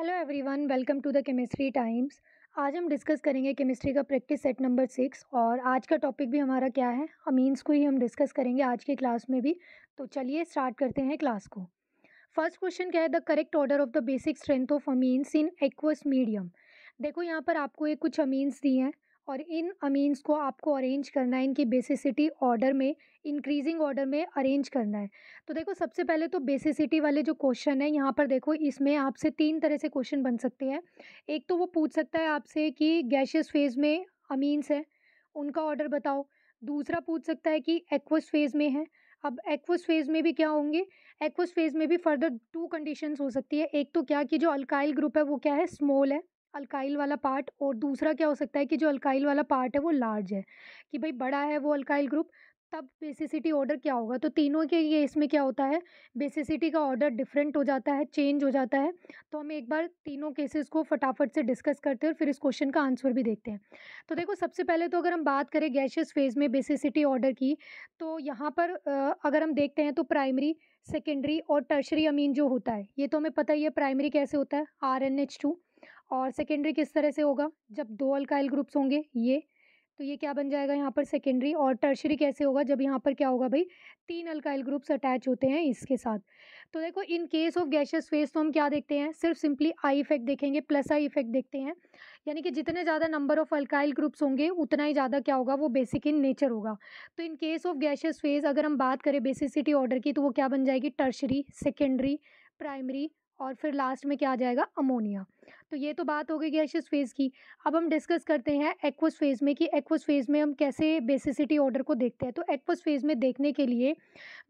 Hello everyone, welcome to the chemistry times. आज हम discuss करेंगे केमिस्ट्री का प्रैक्टिस सेट नंबर 6 और आज का टॉपिक भी हमारा क्या है, अमीन्स को ही हम डिस्कस करेंगे आज के क्लास में भी। तो चलिए स्टार्ट करते हैं क्लास को। फर्स्ट क्वेश्चन क्या है, the correct order of the basic strength of amines in aqueous medium. देखो यहाँ पर आपको एक कुछ अमीन्स दी हैं और इन अमीन्स को आपको अरेंज करना है, इनकी बेसिसिटी ऑर्डर में, इंक्रीजिंग ऑर्डर में अरेंज करना है। तो देखो सबसे पहले तो बेसिसिटी वाले जो क्वेश्चन है यहाँ पर देखो, इसमें आपसे तीन तरह से क्वेश्चन बन सकते हैं। एक तो वो पूछ सकता है आपसे कि गैसियस फेज में अमीन्स है, उनका ऑर्डर बताओ। दूसरा पूछ सकता है कि एक्वस फेज में है। अब एक्वस फेज में भी क्या होंगे, एक्वस फेज में भी फर्दर टू कंडीशंस हो सकती है। एक तो क्या कि जो अल्काइल ग्रुप है वो क्या है, स्मॉल है, अल्काइल वाला पार्ट। और दूसरा क्या हो सकता है कि जो अल्काइल वाला पार्ट है वो लार्ज है, कि भाई बड़ा है वो अल्काइल ग्रुप। तब बेसिसिटी ऑर्डर क्या होगा, तो तीनों के ये इसमें क्या होता है, बेसिसिटी का ऑर्डर डिफरेंट हो जाता है, चेंज हो जाता है। तो हम एक बार तीनों केसेस को फटाफट से डिस्कस करते हैं और फिर इस क्वेश्चन का आंसर भी देखते हैं। तो देखो सबसे पहले तो अगर हम बात करें गैसियस फेज में बेसिसिटी ऑर्डर की, तो यहाँ पर अगर हम देखते हैं तो प्राइमरी, सेकेंडरी और टर्शरी अमीन जो होता है, ये तो हमें पता ही है। प्राइमरी कैसे होता है, RnH2। और सेकेंडरी किस तरह से होगा, जब दो अल्काइल ग्रुप्स होंगे ये, तो ये क्या बन जाएगा यहाँ पर सेकेंडरी। और टर्शरी कैसे होगा, जब यहाँ पर क्या होगा भाई, तीन अल्काइल ग्रुप्स अटैच होते हैं इसके साथ। तो देखो in case of gaseous phase तो हम क्या देखते हैं, सिर्फ सिंपली आई इफेक्ट देखेंगे, प्लस आई इफेक्ट देखते हैं। यानी कि जितने ज़्यादा नंबर ऑफ अल्काइल ग्रुप्स होंगे उतना ही ज़्यादा क्या होगा, वो बेसिक इन नेचर होगा। तो in case of gaseous phase अगर हम बात करें बेसिसिटी ऑर्डर की, तो वो क्या बन जाएगी, टर्शरी, सेकेंडरी, प्राइमरी और फिर लास्ट में क्या आ जाएगा, अमोनिया। तो ये तो बात हो गई गैसियस फेज की। अब हम डिस्कस करते हैं एक्वस फेज में, कि एक्वस फेज में हम कैसे बेसिसिटी ऑर्डर को देखते हैं। तो एक्वस फेज में देखने के लिए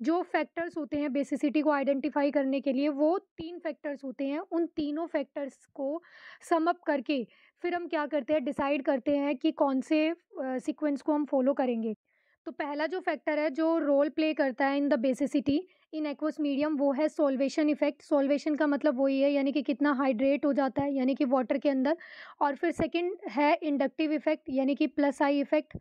जो फैक्टर्स होते हैं बेसिसिटी को आइडेंटिफाई करने के लिए, वो तीन फैक्टर्स होते हैं। उन तीनों फैक्टर्स को सम अप करके फिर हम क्या करते हैं, डिसाइड करते हैं कि कौन से सीक्वेंस को हम फॉलो करेंगे। तो पहला जो फैक्टर है जो रोल प्ले करता है in the basicity in aqueous medium, वो है सोल्वेशन इफेक्ट। सोल्वेशन का मतलब वही है, यानी कि कितना हाइड्रेट हो जाता है, यानी कि वाटर के अंदर। और फिर सेकंड है इंडक्टिव इफेक्ट, यानी कि plus I effect,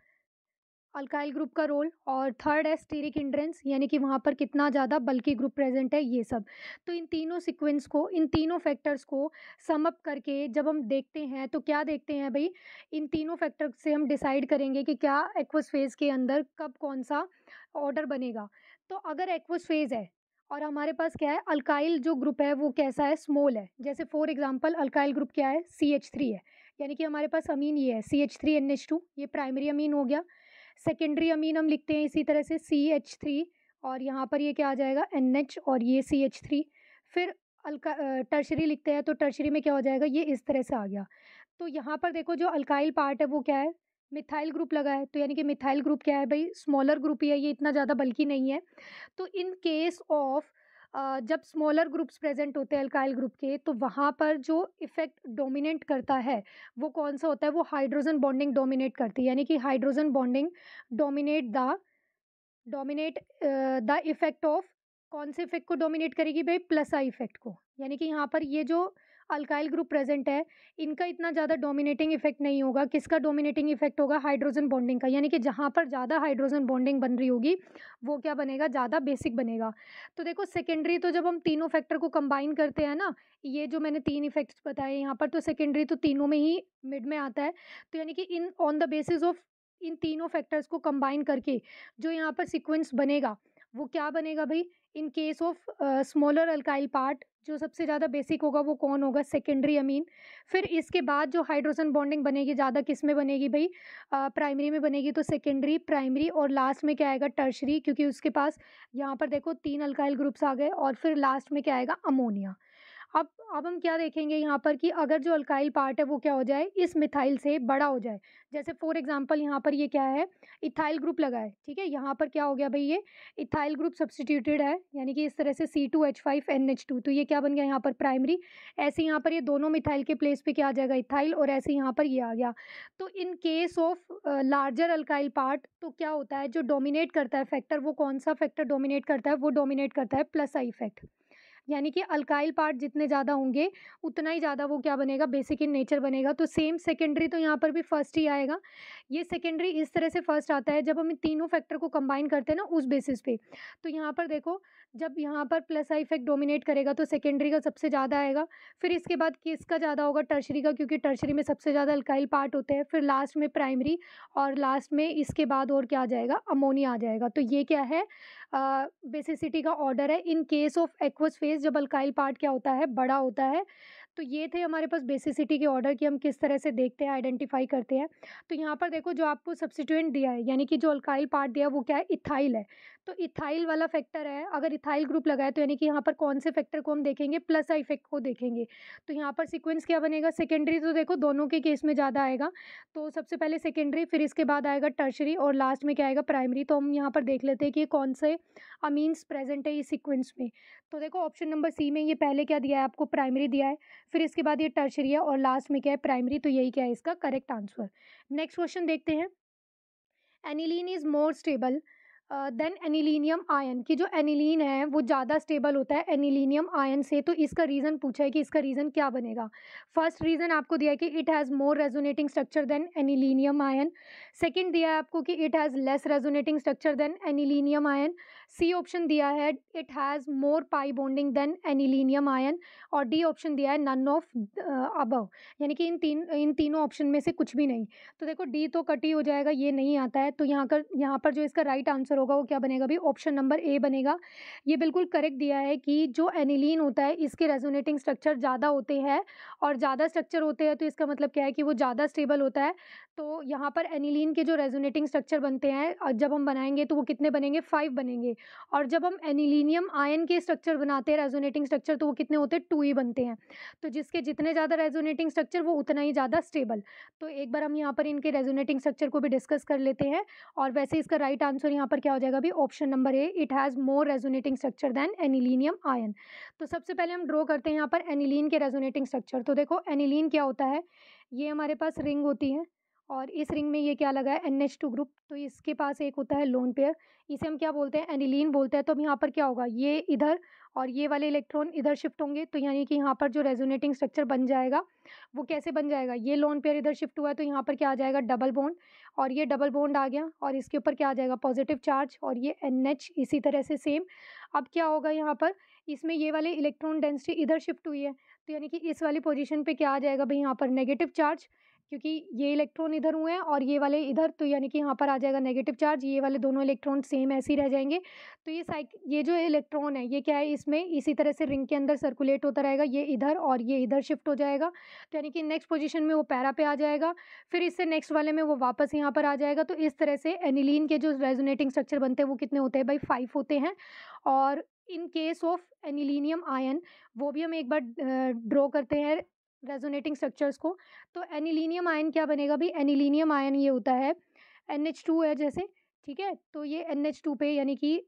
alkyl group का रोल। और थर्ड है स्टीरिक इंड्रेंस, यानी कि वहाँ पर कितना ज़्यादा बल्कि ग्रुप प्रेजेंट है, ये सब। तो इन तीनों सीक्वेंस को, इन तीनों फैक्टर्स को सम अप करके जब हम देखते हैं तो क्या देखते हैं भाई, इन तीनों फैक्टर से हम डिसाइड करेंगे कि क्या एक्वस फेज के अंदर कब कौन सा ऑर्डर बनेगा। तो अगर एक्वस फेज है और हमारे पास क्या है, अल्काइल जो ग्रुप है वो कैसा है, स्मॉल है। जैसे फॉर एग्जांपल अल्काइल ग्रुप क्या है, CH3 है, यानी कि हमारे पास अमीन ये है CH3NH2, ये प्राइमरी अमीन हो गया। सेकेंडरी अमीन हम लिखते हैं इसी तरह से CH3, और यहाँ पर ये क्या आ जाएगा, NH, और ये CH3। फिर टर्शरी लिखते हैं, तो टर्शरी में क्या हो जाएगा, ये इस तरह से आ गया। तो यहाँ पर देखो जो अल्काइल पार्ट है वो क्या है, मिथाइल ग्रुप लगा है, तो यानी कि मिथाइल ग्रुप क्या है भाई, स्मॉलर ग्रुप ही है, ये इतना ज़्यादा बल्कि नहीं है। तो इन केस ऑफ जब स्मॉलर ग्रुप्स प्रेजेंट होते हैं अल्काइल ग्रुप के, तो वहाँ पर जो इफेक्ट डोमिनेट करता है वो कौन सा होता है, वो हाइड्रोजन बॉन्डिंग डोमिनेट करती है। यानी कि hydrogen bonding dominate the effect of, कौन से इफेक्ट को डोमिनेट करेगी भाई, प्लस आई इफेक्ट को। यानी कि यहाँ पर ये जो अल्काइल ग्रुप प्रेजेंट है, इनका इतना ज़्यादा डोमिनेटिंग इफेक्ट नहीं होगा। किसका डोमिनेटिंग इफेक्ट होगा, हाइड्रोजन बॉन्डिंग का। यानी कि जहाँ पर ज़्यादा हाइड्रोजन बॉन्डिंग बन रही होगी वो क्या बनेगा, ज़्यादा बेसिक बनेगा। तो देखो सेकेंडरी, तो जब हम तीनों फैक्टर को कंबाइन करते हैं ना, ये जो मैंने तीन इफेक्ट्स बताए यहाँ पर, तो सेकेंडरी तो तीनों में ही मिड में आता है। तो यानी कि इन ऑन द बेसिस ऑफ इन तीनों फैक्टर्स को कंबाइन करके जो यहाँ पर सीक्वेंस बनेगा वो क्या बनेगा भाई, in case of smaller alkyl part जो सबसे ज़्यादा बेसिक होगा वो कौन होगा, सेकेंडरी अमीन। फिर इसके बाद जो हाइड्रोजन बॉन्डिंग बनेगी ज़्यादा किस में बनेगी भाई, प्राइमरी में बनेगी, तो सेकेंडरी, प्राइमरी, और लास्ट में क्या आएगा, टर्शरी, क्योंकि उसके पास यहाँ पर देखो तीन अल्काइल ग्रुप्स आ गए। और फिर लास्ट में क्या आएगा, अमोनिया। अब हम क्या देखेंगे यहाँ पर कि अगर जो अल्काइल पार्ट है वो क्या हो जाए, इस मिथाइल से बड़ा हो जाए। जैसे फॉर एग्जांपल यहाँ पर ये क्या है, इथाइल ग्रुप लगा है, ठीक है। यहाँ पर क्या हो गया भाई, ये इथाइल ग्रुप सब्सटीट्यूटेड है, यानी कि इस तरह से C2H5NH2, तो ये क्या बन गया यहाँ पर, प्राइमरी। ऐसे यहाँ पर ये दोनों मिथाइल के प्लेस पे क्या आ जाएगा, इथाइल, और ऐसे यहाँ पर ये आ गया। तो in case of larger alkyl part, तो क्या होता है, जो डोमिनेट करता है फैक्टर, वो कौन सा फैक्टर डोमिनेट करता है, वो डोमिनेट करता है प्लस आई इफेक्ट। यानी कि अल्काइल पार्ट जितने ज़्यादा होंगे उतना ही ज़्यादा वो क्या बनेगा, बेसिक इन नेचर बनेगा। तो सेम सेकेंडरी तो यहाँ पर भी फर्स्ट ही आएगा। ये सेकेंडरी इस तरह से फर्स्ट आता है जब हम इन तीनों फैक्टर को कंबाइन करते हैं ना उस बेसिस पे। तो यहाँ पर देखो, जब यहाँ पर प्लस आई इफेक्ट डोमिनेट करेगा तो सेकेंडरी का सबसे ज़्यादा आएगा, फिर इसके बाद किसका ज़्यादा होगा, टर्शरी का, क्योंकि टर्शरी में सबसे ज़्यादा अल्काइल पार्ट होते हैं, फिर लास्ट में प्राइमरी, और लास्ट में इसके बाद और क्या आ जाएगा, अमोनिया आ जाएगा। तो ये क्या है, बेसिसिटी का ऑर्डर है in case of aqueous phase, जब अल्काइल पार्ट क्या होता है, बड़ा होता है। तो ये थे हमारे पास बेसिसिटी के ऑर्डर कि हम किस तरह से देखते हैं, आइडेंटिफाई करते हैं। तो यहाँ पर देखो, जो आपको सब्स्टिट्यूएंट दिया है, यानी कि जो अल्काइल पार्ट दिया है वो क्या है, इथाइल है। तो इथाइल वाला फैक्टर है, अगर इथाइल ग्रुप लगाए तो यानी कि यहाँ पर कौन से फैक्टर को हम देखेंगे, प्लस आई इफेक्ट को देखेंगे। तो यहाँ पर सीक्वेंस क्या बनेगा, सेकेंडरी तो देखो दोनों के केस में ज़्यादा आएगा। तो सबसे पहले सेकेंडरी, फिर इसके बाद आएगा टर्शरी, और लास्ट में क्या आएगा, प्राइमरी। तो हम यहाँ पर देख लेते हैं कि कौन से अमीन्स प्रेजेंट है इस सीक्वेंस में। तो देखो ऑप्शन नंबर सी में ये पहले क्या दिया है आपको, प्राइमरी दिया है, फिर इसके बाद ये टर्शरी है, और लास्ट में क्या है, प्राइमरी। तो यही क्या है इसका करेक्ट आंसर। नेक्स्ट क्वेश्चन देखते हैं। Aniline is more stable then anilinium ion, कि जो एनिलीन है वो ज़्यादा स्टेबल होता है एनिलीनियम आयन से। तो इसका रीज़न पूछा है कि इसका रीज़न क्या बनेगा। फर्स्ट रीज़न आपको दिया है कि it has more resonating structure than anilinium ion. Second दिया है आपको कि it has less resonating structure than anilinium ion. C option दिया है it has more pi bonding than anilinium ion. और डी ऑप्शन दिया है नन ऑफ अबव, यानी कि इन तीनों ऑप्शन में से कुछ भी नहीं। तो देखो डी तो कट ही हो जाएगा, ये नहीं आता है। तो यहाँ पर जो इसका राइट आंसर होगा वो क्या बनेगा भी, ऑप्शन नंबर ए बनेगा। ये बिल्कुल करेक्ट दिया है कि जो एनिलीन होता है इसके रेजोनेटिंग स्ट्रक्चर ज़्यादा होते हैं, और ज़्यादा स्ट्रक्चर होते हैं तो इसका मतलब क्या है कि वो ज़्यादा स्टेबल होता है। तो यहाँ पर एनिलीन के जो रेजोनेटिंग स्ट्रक्चर बनते हैं, जब हम बनाएंगे तो वो कितने बनेंगे, 5 बनेंगे। और जब हम एनिलीनियम आयन के स्ट्रक्चर बनाते हैं रेजोनेटिंग स्ट्रक्चर, तो वो कितने होते हैं, 2 ही बनते हैं। तो जिसके जितने ज़्यादा रेजोनेटिंग स्ट्रक्चर वो उतना ही ज़्यादा स्टेबल। तो एक बार हम यहाँ पर इनके रेजोनेटिंग स्ट्रक्चर को भी डिस्कस कर लेते हैं। और वैसे इसका राइट आंसर यहाँ पर क्या हो जाएगा भी, option number A, it has more resonating structure than anilinium ion. तो सबसे पहले हम ड्रॉ करते हैं यहाँ पर एनिलीन के रेजोनेटिंग स्ट्रक्चर। तो देखो एनिलीन क्या होता है, ये हमारे पास रिंग होती है, और इस रिंग में ये क्या लगा है, NH2 ग्रुप। तो इसके पास एक होता है लोन पेयर, इसे हम क्या बोलते हैं, एनिलीन बोलते हैं। तो अब यहाँ पर क्या होगा, ये इधर और ये वाले इलेक्ट्रॉन इधर शिफ्ट होंगे। तो यानी कि यहाँ पर जो रेजोनेटिंग स्ट्रक्चर बन जाएगा वो कैसे बन जाएगा, ये लोन पेयर इधर शिफ्ट हुआ है तो यहाँ पर क्या आ जाएगा, डबल बॉन्ड, और ये डबल बॉन्ड आ गया, और इसके ऊपर क्या आ जाएगा, पॉजिटिव चार्ज, और ये NH इसी तरह से सेम। अब क्या होगा यहाँ पर, इसमें ये वाले इलेक्ट्रॉन डेंसिटी इधर शिफ्ट हुई है, तो यानी कि इस वाली पोजीशन पे क्या आ जाएगा भाई, यहाँ पर नेगेटिव चार्ज, क्योंकि ये इलेक्ट्रॉन इधर हुए हैं और ये वाले इधर। तो यानी कि यहाँ पर आ जाएगा नेगेटिव चार्ज, ये वाले दोनों इलेक्ट्रॉन सेम ऐसे ही रह जाएंगे। तो ये जो इलेक्ट्रॉन है ये क्या है, इसमें इसी तरह से रिंग के अंदर सर्कुलेट होता रहेगा, ये इधर और ये इधर शिफ्ट हो जाएगा। तो यानी कि नेक्स्ट पोजीशन में वो पैरा पे आ जाएगा, फिर इससे नेक्स्ट वाले में वो वापस यहाँ पर आ जाएगा। तो इस तरह से एनिलीन के जो रेजोनेटिंग स्ट्रक्चर बनते हैं वो कितने होते हैं भाई, 5 होते हैं। और in case of anilinium ion, वो भी हम एक बार ड्रॉ करते हैं रेजोनेटिंग स्ट्रक्चर्स को। तो एनिलीनियम आयन क्या बनेगा भी, एनिलीनियम आयन ये होता है NH2 है जैसे, ठीक है। तो ये NH2 पे यानी कि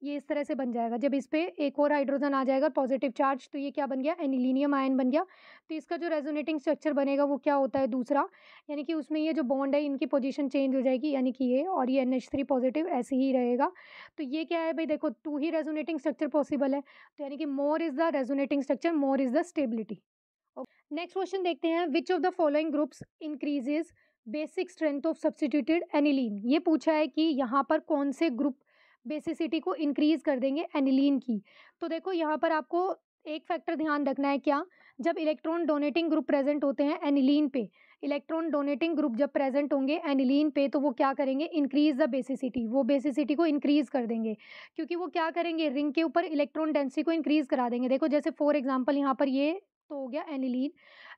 ये इस तरह से बन जाएगा, जब इस पे एक और हाइड्रोजन आ जाएगा पॉजिटिव चार्ज, तो ये क्या बन गया, एनिलीनियम आयन बन गया। तो इसका जो रेजोनेटिंग स्ट्रक्चर बनेगा वो क्या होता है, दूसरा, यानी कि उसमें ये जो बॉन्ड है इनकी पोजीशन चेंज हो जाएगी, यानी कि ये और ये NH3 पॉजिटिव ऐसे ही रहेगा। तो ये क्या है भाई, देखो 2 ही रेजोनेटिंग स्ट्रक्चर पॉसिबल है। तो यानी कि more is the resonating structure, more is the stability. Next question देखते हैं, which of the following groups increases basic strength of substituted aniline. ये पूछा है कि यहाँ पर कौन से ग्रुप बेसिसिटी को इंक्रीज कर देंगे एनिलीन की। तो देखो यहाँ पर आपको एक फैक्टर ध्यान रखना है, क्या, जब इलेक्ट्रॉन डोनेटिंग ग्रुप प्रेजेंट होते हैं एनिलीन पे, इलेक्ट्रॉन डोनेटिंग ग्रुप जब प्रेजेंट होंगे एनिलीन पे, तो वो क्या करेंगे, इंक्रीज द बेसिसिटी, वो बेसिसिटी को इंक्रीज कर देंगे। क्योंकि वो क्या करेंगे, रिंग के ऊपर इलेक्ट्रॉन डेंसिटी को इंक्रीज करा देंगे। देखो जैसे फॉर एग्जांपल यहाँ पर ये तो हो गया एनिलीन,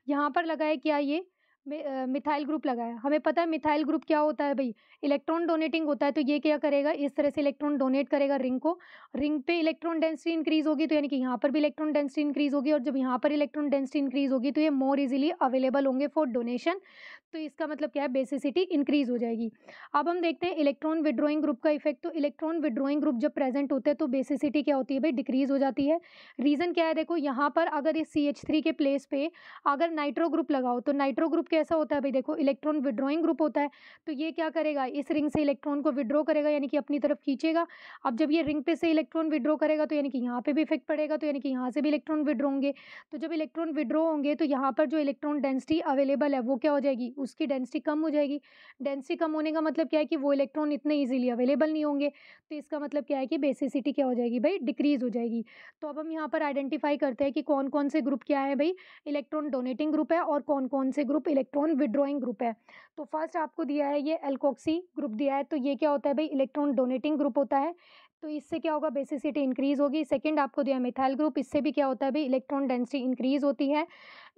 यहाँ पर लगा है क्या, ये मिथाइल ग्रुप लगा है। हमें पता है मिथाइल ग्रुप क्या होता है भाई, इलेक्ट्रॉन डोनेटिंग होता है। तो ये क्या करेगा, इस तरह से इलेक्ट्रॉन डोनेट करेगा रिंग को, रिंग पे इलेक्ट्रॉन डेंसिटी इंक्रीज होगी, तो यानी कि यहाँ पर भी इलेक्ट्रॉन डेंसिटी इंक्रीज होगी, और जब यहाँ पर इलेक्ट्रॉन डेंसिटी इंक्रीज होगी तो ये मोर इजीली अवेलेबल होंगे फॉर डोनेशन। तो इसका मतलब क्या है, बेसिसिटी इंक्रीज हो जाएगी। अब हम देखते हैं इलेक्ट्रॉन विड्रॉइंग ग्रुप का इफेक्ट। तो इलेक्ट्रॉन विड्रॉइंग ग्रुप जब प्रेजेंट होते हैं तो बेसिसिटी क्या होती है भाई, डिक्रीज हो जाती है। रीजन क्या है, देखो यहाँ पर अगर इस CH3 के प्लेस पे अगर नाइट्रो ग्रुप लगाओ, तो नाइट्रो ग्रुप कैसा होता है भाई, देखो इलेक्ट्रॉन विड्रॉइंग ग्रुप होता है। तो ये क्या करेगा, इस रिंग से इलेक्ट्रॉन को विड्रॉ करेगा, यानी कि अपनी तरफ खींचेगा। अब जब ये रिंग पे से इलेक्ट्रॉन विड्रॉ करेगा तो यानी कि यहाँ पे भी इफेक्ट पड़ेगा, तो यानी कि यहाँ से भी इलेक्ट्रॉन विड्रॉ होंगे। तो जब इलेक्ट्रॉन विड्रॉ होंगे तो यहाँ पर जो इलेक्ट्रॉन डेंसिटी अवेलेबल है वो क्या हो जाएगी, उसकी डेंसिटी कम हो जाएगी। डेंसिटी कम होने का मतलब क्या है कि वो इलेक्ट्रॉन इतने ईजिली अवेलेबल नहीं होंगे। तो इसका मतलब क्या है कि बेसिसिटी क्या हो जाएगी भाई, डिक्रीज हो जाएगी। तो अब हम यहाँ पर आइडेंटिफाई करते हैं कि कौन कौन से ग्रुप क्या है भाई, इलेक्ट्रॉन डोनेटिंग ग्रुप है और कौन कौन से ग्रुप इलेक्ट्रॉन विड्रॉइंग ग्रुप है। तो फर्स्ट आपको दिया है ये एल्कोक्सी ग्रुप दिया है, तो ये क्या होता है भाई, इलेक्ट्रॉन डोनेटिंग ग्रुप होता है। तो इससे क्या होगा, बेसिसिटी इंक्रीज होगी। सेकंड आपको दिया है मिथाइल ग्रुप, इससे भी क्या होता है भाई, इलेक्ट्रॉन डेंसिटी इंक्रीज होती है।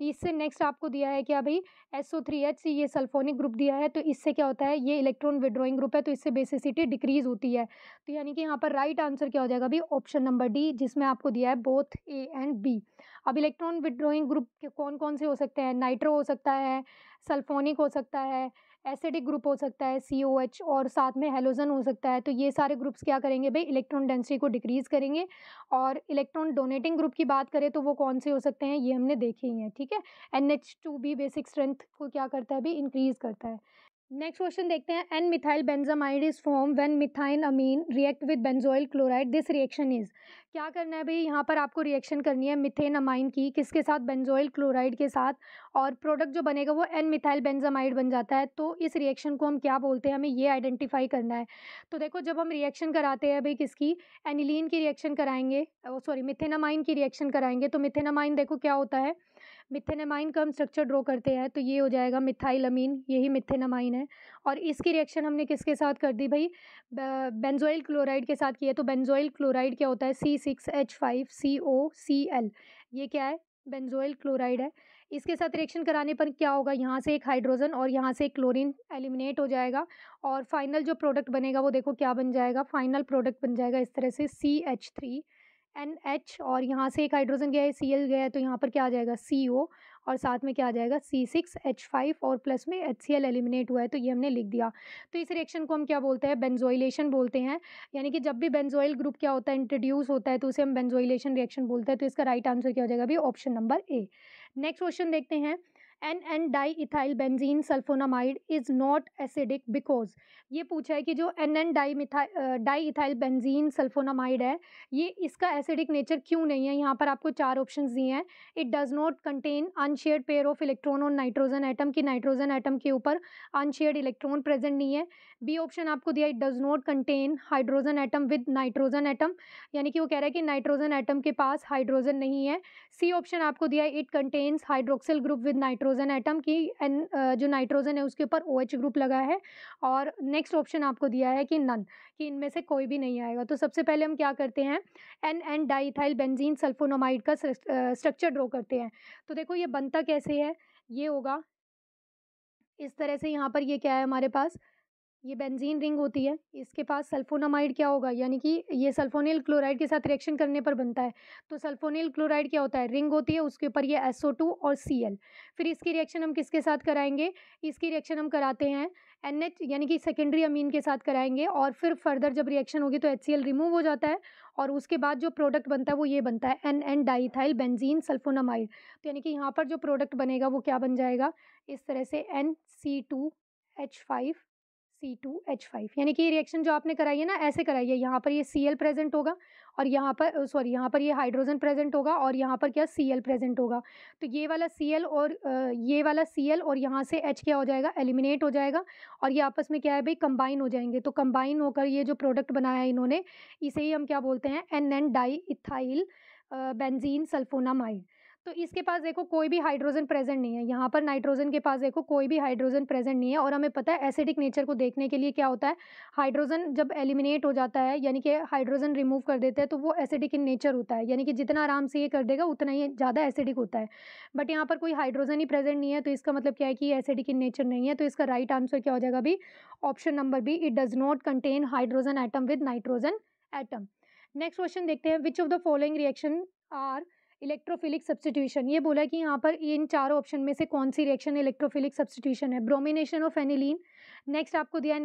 इससे नेक्स्ट आपको दिया है क्या भाई, SO3H, ये सल्फोनिक ग्रुप दिया है। तो इससे क्या होता है, ये इलेक्ट्रॉन विड्रॉइंग ग्रुप है, तो इससे बेसिसिटी डिक्रीज होती है। तो यानी कि यहाँ पर राइट आंसर क्या हो जाएगा भाई, ऑप्शन नंबर डी, जिसमें आपको दिया है बोथ ए एंड बी। अब इलेक्ट्रॉन विड्रॉइंग ग्रुप के कौन कौन से हो सकते हैं, नाइट्रो हो सकता है, सल्फोनिक हो सकता है, एसिडिक ग्रुप हो सकता है COH, और साथ में हेलोजन हो सकता है। तो ये सारे ग्रुप्स क्या करेंगे भाई, इलेक्ट्रॉन डेंसिटी को डिक्रीज करेंगे। और इलेक्ट्रॉन डोनेटिंग ग्रुप की बात करें तो वो कौन से हो सकते हैं, ये हमने देखे ही हैं, ठीक है। NH2 भी बेसिक स्ट्रेंथ को क्या करता है भाई, इंक्रीज करता है। नेक्स्ट क्वेश्चन देखते हैं, N methyl benzamide is form when methyl amine react with benzoyl chloride, this reaction is. क्या करना है भाई, यहाँ पर आपको रिएक्शन करनी है मिथेन अमाइन की, किसके साथ, बेंजोइल क्लोराइड के साथ, और प्रोडक्ट जो बनेगा वो एन मिथाइल बेंजामाइड बन जाता है। तो इस रिएक्शन को हम क्या बोलते हैं, हमें ये आइडेंटिफाई करना है। तो देखो जब हम रिएक्शन कराते हैं भाई, किसकी, एनिलीन की रिएक्शन कराएंगे, सॉरी मिथेनामाइन की रिएक्शन कराएंगे, तो मिथेनामाइन देखो क्या होता है, मिथेनामाइन का हम स्ट्रक्चर ड्रॉ करते हैं, तो ये हो जाएगा मिथाइलअमीन, यही मिथेनामाइन है। और इसकी रिएक्शन हमने किसके साथ कर दी भाई, बेंजोइल क्लोराइड के साथ की है। तो बेंजोइल क्लोराइड क्या होता है, C6H5COCl, ये क्या है, बेंजोइल क्लोराइड है। इसके साथ रिएक्शन कराने पर क्या होगा, यहाँ से एक हाइड्रोजन और यहाँ से एक क्लोरीन एलिमिनेट हो जाएगा, और फाइनल जो प्रोडक्ट बनेगा वो देखो क्या बन जाएगा, फाइनल प्रोडक्ट बन जाएगा इस तरह से CH3NH, और यहाँ से एक हाइड्रोजन गया है, Cl गया है, तो यहाँ पर क्या आ जाएगा CO, और साथ में क्या आ जाएगा C6H5, और प्लस में HCl एलिमिनेट हुआ है, तो ये हमने लिख दिया। तो इस रिएक्शन को हम क्या बोलते हैं, बेंजोइलेशन बोलते हैं। यानी कि जब भी बेंजोइल ग्रुप क्या होता है, इंट्रोड्यूस होता है, तो उसे हम बेंजोइलेशन रिएक्शन बोलते हैं। तो इसका राइट आंसर क्या हो जाएगा अभी, option number A. Next question देखते हैं, N di benzene sulphonamide is not acidic because, ये पूछा है कि जो N di ethyl benzene sulphonamide है, ये इसका एसिडिक नेचर क्यों नहीं है। यहाँ पर आपको चार ऑप्शंस दिए हैं। It does not contain unshared pair of electron on nitrogen atom, की नाइट्रोजन एटम के ऊपर अनशेयर्ड इलेक्ट्रॉन प्रेजेंट नहीं है। बी ऑप्शन आपको दिया, it does not contain hydrogen atom with nitrogen atom, यानी कि वो कह रहा है कि नाइट्रोजन एटम के पास हाइड्रोजन नहीं है। सी ऑप्शन आपको दिया है, it contains hydroxyl group with nitrogen atom, की जो नाइट्रोजन है उसके ऊपर OH ग्रुप लगा है। और नेक्स्ट ऑप्शन आपको दिया है कि नन, कि इनमें से कोई भी नहीं आएगा। तो सबसे पहले हम क्या करते हैं, एन डाइथाइल बेंजीन सल्फोनामाइड का स्ट्रक्चर ड्रॉ करते हैं। तो देखो ये बनता कैसे है, ये होगा इस तरह से। यहाँ पर ये क्या है हमारे पास, ये बेंजीन रिंग होती है, इसके पास सल्फोनामाइड क्या होगा, यानी कि ये सल्फोनिल क्लोराइड के साथ रिएक्शन करने पर बनता है। तो सल्फोनिल क्लोराइड क्या होता है, रिंग होती है, उसके ऊपर ये SO2 और Cl। फिर इसकी रिएक्शन हम किसके साथ कराएंगे, इसकी रिएक्शन हम कराते हैं NH, यानी कि सेकेंडरी अमीन के साथ कराएंगे। और फिर फर्दर जब रिएक्शन होगी तो HCl रिमूव हो जाता है, और उसके बाद जो प्रोडक्ट बनता है वो ये बनता है एन डाइथाइल बेंजीन सल्फोनामाइड। तो यानी कि यहाँ पर जो प्रोडक्ट बनेगा वो क्या बन जाएगा, इस तरह से NC2H5C2H5, यानी कि ये रिएक्शन जो आपने कराई है ना, ऐसे कराई है। यहाँ पर ये Cl प्रेजेंट होगा, और यहाँ पर सॉरी यहाँ पर ये हाइड्रोजन प्रेजेंट होगा, और यहाँ पर क्या Cl प्रेजेंट होगा। तो ये वाला Cl और ये वाला Cl और यहाँ से H क्या हो जाएगा, एलिमिनेट हो जाएगा, और ये आपस में क्या है भाई, कंबाइन हो जाएंगे। तो कंबाइन होकर ये जो प्रोडक्ट बनाया है इन्होंने, इसे ही हम क्या बोलते हैं, N di ethyl benzene sulphonamide. तो इसके पास देखो कोई भी हाइड्रोजन प्रेजेंट नहीं है, यहाँ पर नाइट्रोजन के पास देखो कोई भी हाइड्रोजन प्रेजेंट नहीं है। और हमें पता है एसिडिक नेचर को देखने के लिए क्या होता है, हाइड्रोजन जब एलिमिनेट हो जाता है, यानी कि हाइड्रोजन रिमूव कर देते हैं, तो वो एसिडिक इन नेचर होता है, यानी कि जितना आराम से ये कर देगा उतना ही ज़्यादा एसिडिक होता है। बट यहाँ पर कोई हाइड्रोजन ही प्रेजेंट नहीं है, तो इसका मतलब क्या है कि ये एसिडिक इन नेचर नहीं है। तो इसका राइट आंसर क्या हो जाएगा अभी, option number B, it does not contain hydrogen atom with nitrogen atom. Next question देखते हैं, which of the following reaction are electrophilic substitution, ये बोला कि यहाँ पर इन चारों ऑप्शन में से कौन सी रिएक्शन इलेक्ट्रोफिलिक सब्स्टिट्यूशन है। ब्रोमिनेशन ऑफ एनिलीन, नेक्स्ट आपको दिया है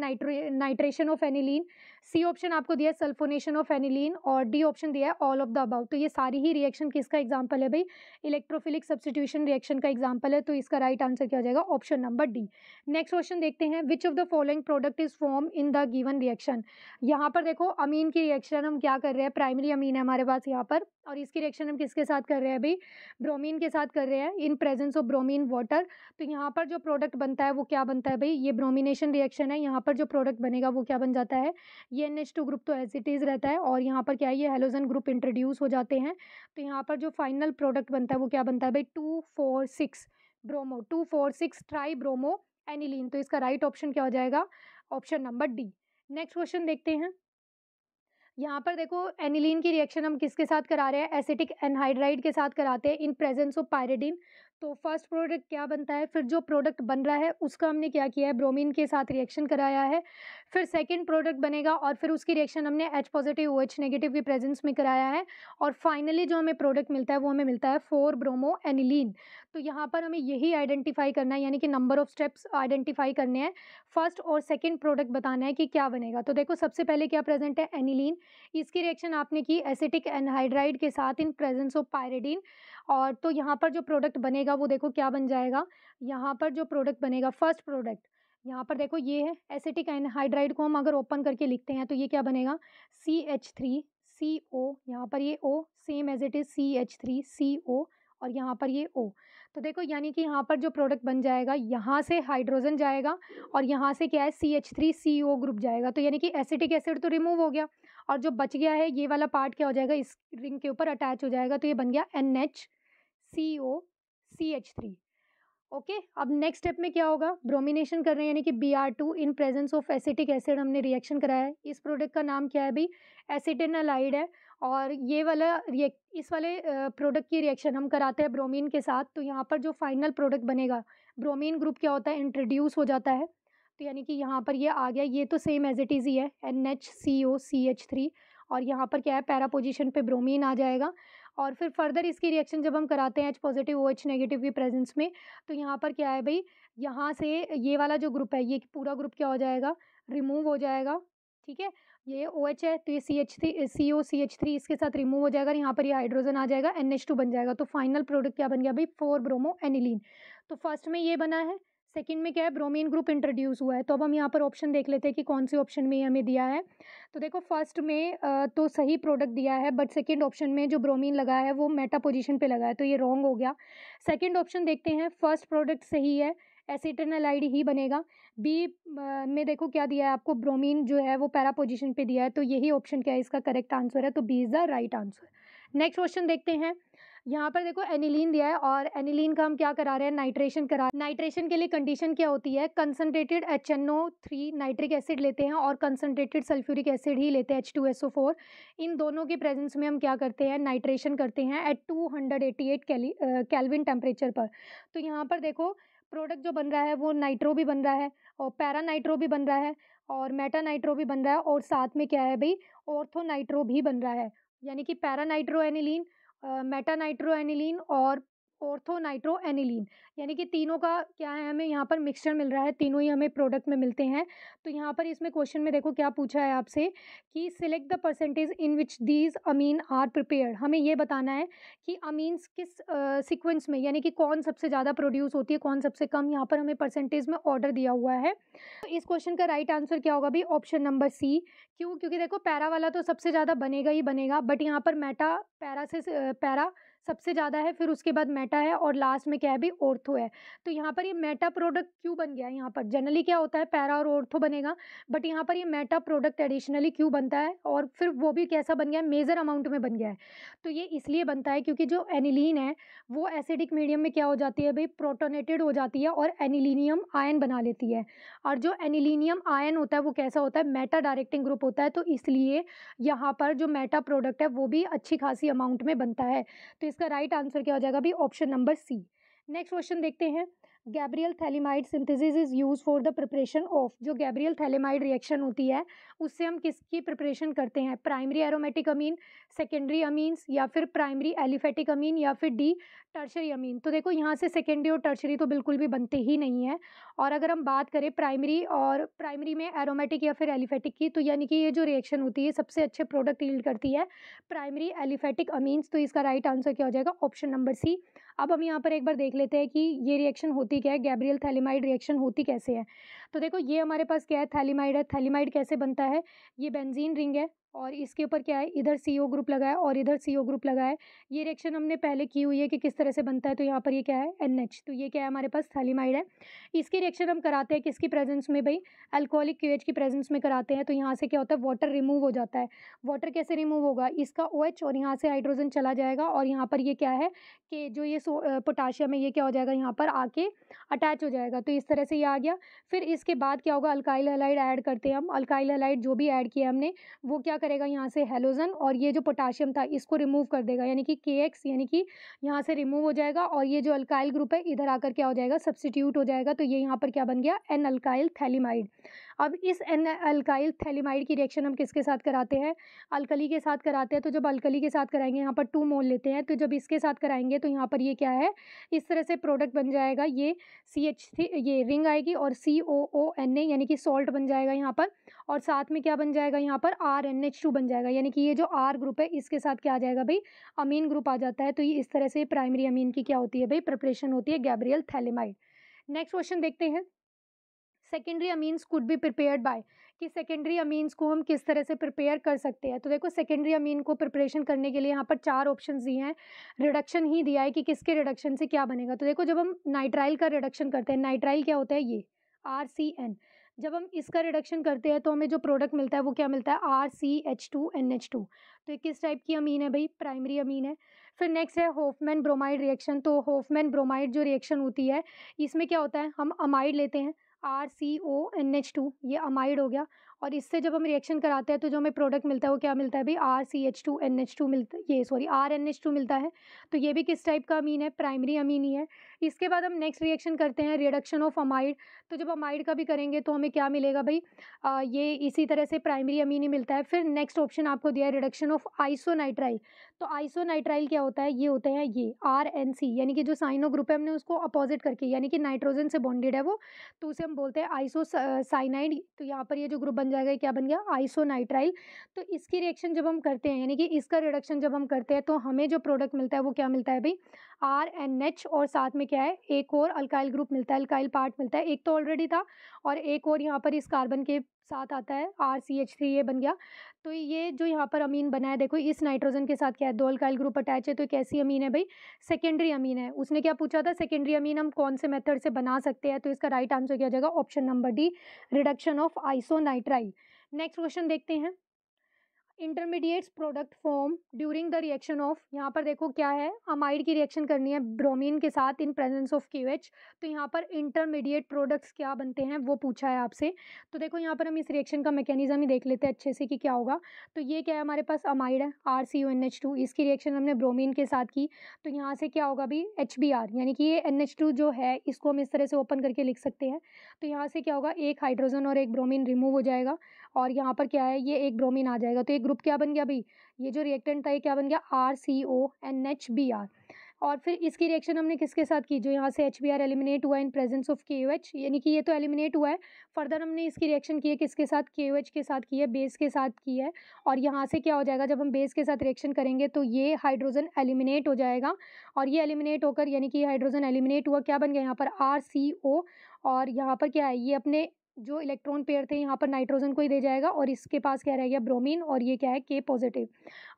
nitration of aniline, C option आपको दिया है सल्फोनेशन ऑफ एनिलीन, और डी ऑप्शन दिया है ऑल ऑफ द अबव। तो ये सारी ही रिएक्शन किसका एग्जाम्पल है भाई, इलेक्ट्रोफिलिक सब्स्टिट्यूशन रिएक्शन का एग्जाम्पल है। तो इसका राइट आंसर क्या हो जाएगा, option number D. Next question देखते हैं, which of the following product is form in the given reaction. यहाँ पर देखो अमीन की रिएक्शन हम क्या कर रहे हैं, प्राइमरी अमीन है हमारे पास यहाँ पर, और इसकी रिएक्शन हम किसके साथ कर रहे हैं भाई, ब्रोमीन के साथ कर रहे हैं, इन प्रेजेंस ऑफ ब्रोमीन वाटर। तो यहाँ पर जो प्रोडक्ट बनता है वो क्या बनता है भाई, ये ब्रोमिनेशन रिएक्शन है। यहाँ पर जो प्रोडक्ट बनेगा वो क्या बन जाता है, ये NH2 ग्रुप तो एज इट इज रहता है, और यहाँ पर क्या है, ये हेलोजन ग्रुप इंट्रोड्यूस हो जाते हैं। तो यहाँ पर जो फाइनल प्रोडक्ट बनता है वो क्या बनता है भाई, 2,4,6 ब्रोमो, 2,4,6 ट्राई ब्रोमो एनिलीन। तो इसका राइट ऑप्शन क्या हो जाएगा, option number D. Next question देखते हैं, यहाँ पर देखो एनिलीन की रिएक्शन हम किसके साथ करा रहे हैं, एसिटिक एनहाइड्राइड के साथ कराते हैं इन प्रेजेंस ऑफ पायरिडीन। तो फर्स्ट प्रोडक्ट क्या बनता है, फिर जो प्रोडक्ट बन रहा है उसका हमने क्या किया है, ब्रोमीन के साथ रिएक्शन कराया है। फिर सेकंड प्रोडक्ट बनेगा और फिर उसकी रिएक्शन हमने H पॉजिटिव OH नेगेटिव की प्रेजेंस में कराया है, और फाइनली जो हमें प्रोडक्ट मिलता है वो हमें मिलता है 4 ब्रोमो एनिलीन। तो यहाँ पर हमें यही आइडेंटिफाई करना है, यानी कि नंबर ऑफ स्टेप्स आइडेंटिफाई करने हैं, फर्स्ट और सेकेंड प्रोडक्ट बताना है कि क्या बनेगा। तो देखो सबसे पहले क्या प्रेजेंट है, एनिलीन, इसकी रिएक्शन आपने की एसिटिक एनहाइड्राइड के साथ इन प्रेजेंस ऑफ पायरिडीन, और तो यहाँ पर जो प्रोडक्ट बनेगा वो देखो क्या बन जाएगा, यहाँ पर जो प्रोडक्ट बनेगा फर्स्ट प्रोडक्ट, यहाँ पर देखो ये है एसिटिक एनहाइड्राइड को हम अगर ओपन करके लिखते हैं तो ये क्या बनेगा, CH3CO, यहाँ पर ये O same as it is CH3CO, और यहाँ पर ये O। तो देखो यानी कि यहाँ पर जो प्रोडक्ट बन जाएगा, यहाँ से हाइड्रोजन जाएगा और यहाँ से क्या है CH3CO ग्रुप जाएगा। तो यानी कि एसिटिक एसिड तो रिमूव हो गया, और जो बच गया है ये वाला पार्ट क्या हो जाएगा, इस रिंग के ऊपर अटैच हो जाएगा। तो ये बन गया NHCOCH3। ओके, अब नेक्स्ट स्टेप में क्या होगा, ब्रोमिनेशन कर रहे हैं यानी कि Br2 in presence of acetic acid हमने रिएक्शन कराया है। इस प्रोडक्ट का नाम क्या है भाई, एसिटेनालाइड है, और ये वाला इस वाले प्रोडक्ट की रिएक्शन हम कराते हैं ब्रोमीन के साथ। तो यहाँ पर जो फाइनल प्रोडक्ट बनेगा, ब्रोमीन ग्रुप क्या होता है, इंट्रोड्यूस हो जाता है। तो यानी कि यहाँ पर ये आ गया, ये तो सेम एज इट इज़ ही है NHCOCH3, और यहाँ पर क्या है, पैरा पोजीशन पे ब्रोमीन आ जाएगा। और फिर फर्दर इसकी रिएक्शन जब हम कराते हैं H पॉजिटिव OH नेगेटिव की प्रेजेंस में, तो यहाँ पर क्या है भाई, यहाँ से ये वाला जो ग्रुप है, ये पूरा ग्रुप क्या हो जाएगा, रिमूव हो जाएगा। ठीक है, ये OH है तो ये COCH3 इसके साथ रिमूव हो जाएगा, यहाँ पर ये हाइड्रोजन आ जाएगा, NH2 बन जाएगा। तो फाइनल प्रोडक्ट क्या बन गया भाई, 4 ब्रोमो एनिलीन। तो फर्स्ट में ये बना है, सेकंड में क्या है, ब्रोमीन ग्रुप इंट्रोड्यूस हुआ है। तो अब हम यहाँ पर ऑप्शन देख लेते हैं कि कौन से ऑप्शन में हमें दिया है। तो देखो फर्स्ट में तो सही प्रोडक्ट दिया है, बट सेकंड ऑप्शन में जो ब्रोमीन लगा है वो मेटा पोजीशन पे लगा है, तो ये रॉन्ग हो गया। सेकंड ऑप्शन देखते हैं, फर्स्ट प्रोडक्ट सही है, एसिटेनालाइड ही बनेगा। बी में देखो क्या दिया है आपको, ब्रोमीन जो है वो पैरा पोजीशन पे दिया है, तो यही ऑप्शन क्या है, इसका करेक्ट आंसर है। तो B is the right answer. Next question देखते हैं, यहाँ पर देखो एनिलीन दिया है, और एनिलीन का हम क्या करा रहे हैं, नाइट्रेशन करा। नाइट्रेशन के लिए कंडीशन क्या होती है, कंसनट्रेटेड HNO3 नाइट्रिक एसिड लेते हैं और कंसनट्रेटेड सल्फ्यूरिक एसिड ही लेते हैं H2SO4। इन दोनों के प्रेजेंस में हम क्या करते हैं, नाइट्रेशन करते हैं एट 288 केल्विन टेम्परेचर पर। तो यहाँ पर देखो प्रोडक्ट जो बन रहा है वो नाइट्रो भी बन रहा है, और पैरा नाइट्रो भी बन रहा है, और मेटा नाइट्रो भी बन रहा है, और साथ में क्या है भाई, ऑर्थो नाइट्रो भी बन रहा है। यानी कि para nitro aniline, Meta nitro aniline और ऑर्थो नाइट्रो एनिलीन, यानी कि तीनों का क्या है, हमें यहाँ पर मिक्सचर मिल रहा है, तीनों ही हमें प्रोडक्ट में मिलते हैं। तो यहाँ पर इसमें क्वेश्चन में देखो क्या पूछा है आपसे कि select the percentage in which these amine are prepared. हमें ये बताना है कि अमीन्स किस सीक्वेंस में, यानी कि कौन सबसे ज़्यादा प्रोड्यूस होती है, कौन सबसे कम। यहाँ पर हमें परसेंटेज में ऑर्डर दिया हुआ है। तो इस क्वेश्चन का राइट आंसर क्या होगा भाई, ऑप्शन नंबर सी। क्यों, क्योंकि देखो पैरा वाला तो सबसे ज़्यादा बनेगा ही बनेगा, बट यहाँ पर मेटा पैरा से पैरा सबसे ज़्यादा है, फिर उसके बाद मेटा है, और लास्ट में क्या है भी, ऑर्थो है। तो यहाँ पर ये मेटा प्रोडक्ट क्यों बन गया है, यहाँ पर जनरली क्या होता है, पैरा और ऑर्थो बनेगा, बट यहाँ पर ये मेटा प्रोडक्ट एडिशनली क्यों बनता है, और फिर वो भी कैसा बन गया है, मेजर अमाउंट में बन गया है। तो ये इसलिए बनता है क्योंकि जो एनिलीन है वो एसिडिक मीडियम में क्या हो जाती है भाई, प्रोटोनेटेड हो जाती है और एनिलीनियम आयन बना लेती है। और जो एनिलीनियम आयन होता है वो कैसा होता है, मेटा डायरेक्टिंग ग्रुप होता है। तो इसलिए यहाँ पर जो मेटा प्रोडक्ट है वो भी अच्छी खासी अमाउंट में बनता है। तो इसका राइट आंसर क्या हो जाएगा भी, option number C. Next question देखते हैं, Gabriel phthalimide synthesis is use for the preparation of, जो गैब्रियल थैलिमाइड रिएक्शन होती है उससे हम किसकी प्रिपरेशन करते हैं, primary aromatic amine, secondary amines, या फिर प्राइमरी एलिफेटिक अमीन, या फिर डी टर्शरी अमीन। तो देखो यहाँ से सेकेंडरी और टर्शरी तो बिल्कुल भी बनते ही नहीं है। और अगर हम बात करें प्राइमरी और प्राइमरी में एरोमेटिक या फिर एलिफेटिक की, तो यानी कि ये जो रिएक्शन होती है सबसे अच्छे प्रोडक्ट यील्ड करती है प्राइमरी एलिफेटिक अमीन्स। तो इसका राइट आंसर क्या हो जाएगा, ऑप्शन नंबर सी। अब हम यहाँ पर एक बार देख लेते हैं कि ये रिएक्शन होती क्या है, गैब्रियल थैलिमाइड रिएक्शन होती कैसे है। तो देखो ये हमारे पास क्या है, थैलिमाइड है। थैलिमाइड कैसे बनता है, ये बेंजीन रिंग है और इसके ऊपर क्या है, इधर CO ग्रुप लगा है और इधर CO ग्रुप लगा है। ये रिएक्शन हमने पहले की हुई है कि किस तरह से बनता है। तो यहाँ पर ये क्या है, NH। तो ये क्या है, हमारे पास थैलिमाइड है। इसकी रिएक्शन हम कराते हैं किसकी प्रेजेंस में भाई, अल्कोहलिक QH की प्रेजेंस में कराते हैं। तो यहाँ से क्या होता है, वाटर रिमूव हो जाता है। वाटर कैसे रिमूव होगा, इसका OH और यहाँ से हाइड्रोजन चला जाएगा और यहाँ पर ये क्या है कि जो ये पोटाशियम है ये क्या हो जाएगा, यहाँ पर आके अटैच हो जाएगा। तो इस तरह से ये आ गया। फिर इसके बाद क्या होगा, अल्काइल हैलाइड ऐड करते हैं हम। अल्काइल हैलाइड जो भी ऐड किया हमने वो क्या करेगा, यहाँ से हेलोजन और ये जो पोटाशियम था इसको रिमूव कर देगा, यानी कि KX, यानी कि यहाँ से रिमूव हो जाएगा और ये जो अल्काइल ग्रुप है इधर आकर क्या हो जाएगा, सब्स्टिट्यूट हो जाएगा। तो ये यहाँ पर क्या बन गया, एन अल्काइल थैलिमाइड। अब इस एन अल्काइल थैलिमाइड की रिएक्शन हम किसके साथ कराते हैं, अल्कली के साथ कराते हैं। तो जब अल्कली के साथ कराएंगे यहाँ पर 2 मोल लेते हैं, तो जब इसके साथ कराएंगे तो यहाँ पर ये क्या है, इस तरह से प्रोडक्ट बन जाएगा, ये CH3, ये रिंग आएगी और COONA यानी कि सॉल्ट बन जाएगा यहाँ पर। और साथ में क्या बन जाएगा, यहाँ पर RNH2 बन जाएगा, यानी कि ये जो R ग्रुप है इसके साथ क्या आ जाएगा भाई, अमीन ग्रुप आ जाता है। तो ये इस तरह से प्राइमरी अमीन की क्या होती है भाई, प्रिपरेशन होती है गैब्रियल थैलिमाइड। नेक्स्ट क्वेश्चन देखते हैं, secondary amines could be prepared by, कि सेकेंडरी अमीन्स को हम किस तरह से प्रिपेयर कर सकते हैं। तो देखो सेकेंडरी अमीन को प्रिपरेशन करने के लिए यहाँ पर 4 ऑप्शंस दिए हैं, रिडक्शन ही दिया है कि किसके रिडक्शन से क्या बनेगा। तो देखो जब हम नाइट्राइल का रिडक्शन करते हैं, नाइट्राइल क्या होता है, ये RCN, जब हम इसका रिडक्शन करते हैं तो हमें जो प्रोडक्ट मिलता है वो क्या मिलता है, RCH2NH2। तो ये किस टाइप की अमीन है भाई, प्राइमरी अमीन है। फिर नेक्स्ट है होफमैन ब्रोमाइड रिएक्शन। तो होफमैन ब्रोमाइड जो रिएक्शन होती है इसमें क्या होता है, हम अमाइड लेते हैं RCONH2, ये अमाइड हो गया। और इससे जब हम रिएक्शन कराते हैं तो जो हमें प्रोडक्ट मिलता है वो क्या मिलता है भाई, RCH2NH2 मिलता है, ये सॉरी RNH2 मिलता है। तो ये भी किस टाइप का अमीन है, प्राइमरी अमीन ही है। इसके बाद हम नेक्स्ट रिएक्शन करते हैं रिडक्शन ऑफ अमाइड। तो जब अमाइड का भी करेंगे तो हमें क्या मिलेगा भाई, ये इसी तरह से प्राइमरी अमीन ही मिलता है। फिर नेक्स्ट ऑप्शन आपको दिया है रिडक्शन ऑफ आइसोनाइट्राइल। तो आइसोनाइट्राइल क्या होता है, ये होते हैं ये RNC, यानी कि जो साइनो ग्रुप है हमने उसको अपोजिट करके, यानी कि नाइट्रोजन से बॉन्डेड है वो, तो उसे हम बोलते हैं आइसोसाइनाइड। तो यहाँ पर ये जो ग्रुप बन जाएगा क्या बन गया, आइसोनाइट्राइल। तो इसकी रिएक्शन जब हम करते हैं, यानी कि इसका रिडक्शन जब हम करते हैं तो हमें जो प्रोडक्ट मिलता है वो क्या मिलता है भाई, RNH, और साथ में क्या है, एक और अल्काइल ग्रुप मिलता है, अल्काइल पार्ट मिलता है। एक तो ऑलरेडी था और एक और यहाँ पर इस कार्बन के साथ आता है RCH3, ये बन गया। तो ये जो यहाँ पर अमीन बना है, देखो इस नाइट्रोजन के साथ क्या है, 2 अल्काइल ग्रुप अटैच है। तो कैसी अमीन है भाई, सेकेंडरी अमीन है। उसने क्या पूछा था, सेकेंडरी अमीन हम कौन से मेथड से बना सकते हैं। तो इसका राइट आंसर क्या हो जाएगा, option number D, reduction of isonitrile. Next question देखते हैं, intermediates product form during the reaction of, यहाँ पर देखो क्या है, अमाइड की रिएक्शन करनी है ब्रोमीन के साथ इन प्रेजेंस ऑफ KOH। तो यहाँ पर इंटरमीडिएट प्रोडक्ट्स क्या बनते हैं वो पूछा है आपसे। तो देखो यहाँ पर हम इस रिएक्शन का मैकेनिज्म ही देख लेते हैं अच्छे से कि क्या होगा। तो ये क्या है, हमारे पास अमाइड है RCONH2, इसकी रिएक्शन हमने ब्रोमीन के साथ की। तो यहाँ से क्या होगा भी, HBr, यानी कि ये NH2 जो है इसको हम इस तरह से ओपन करके लिख सकते हैं। तो यहाँ से क्या होगा, एक हाइड्रोजन और एक ब्रोमीन रिमूव हो जाएगा और यहाँ पर क्या है, ये एक ब्रोमीन आ जाएगा। तो ये ग्रुप क्या बन गया भाई, ये जो रिएक्टेंट था ये क्या बन गया, RCONHBr। और फिर इसकी रिएक्शन हमने किसके साथ की, जो यहाँ से HBr एलिमिनेट हुआ इन प्रेजेंस ऑफ KOH, यानी कि ये तो एलिमिनेट हुआ है। फर्दर हमने इसकी रिएक्शन की है किसके साथ, KOH के साथ की है, बेस के साथ की है। और यहाँ से क्या हो जाएगा, जब हम बेस के साथ रिएक्शन करेंगे तो ये हाइड्रोजन एलिमिनेट हो जाएगा और ये एलिमिनेट होकर, यानी कि हाइड्रोजन एलिमिनेट हुआ, क्या बन गया यहाँ पर RCO। और यहाँ पर क्या है, ये अपने जो इलेक्ट्रॉन पेयर थे यहाँ पर नाइट्रोजन को ही दे जाएगा और इसके पास क्या रह गया, ब्रोमीन, और ये क्या है, K पॉजिटिव।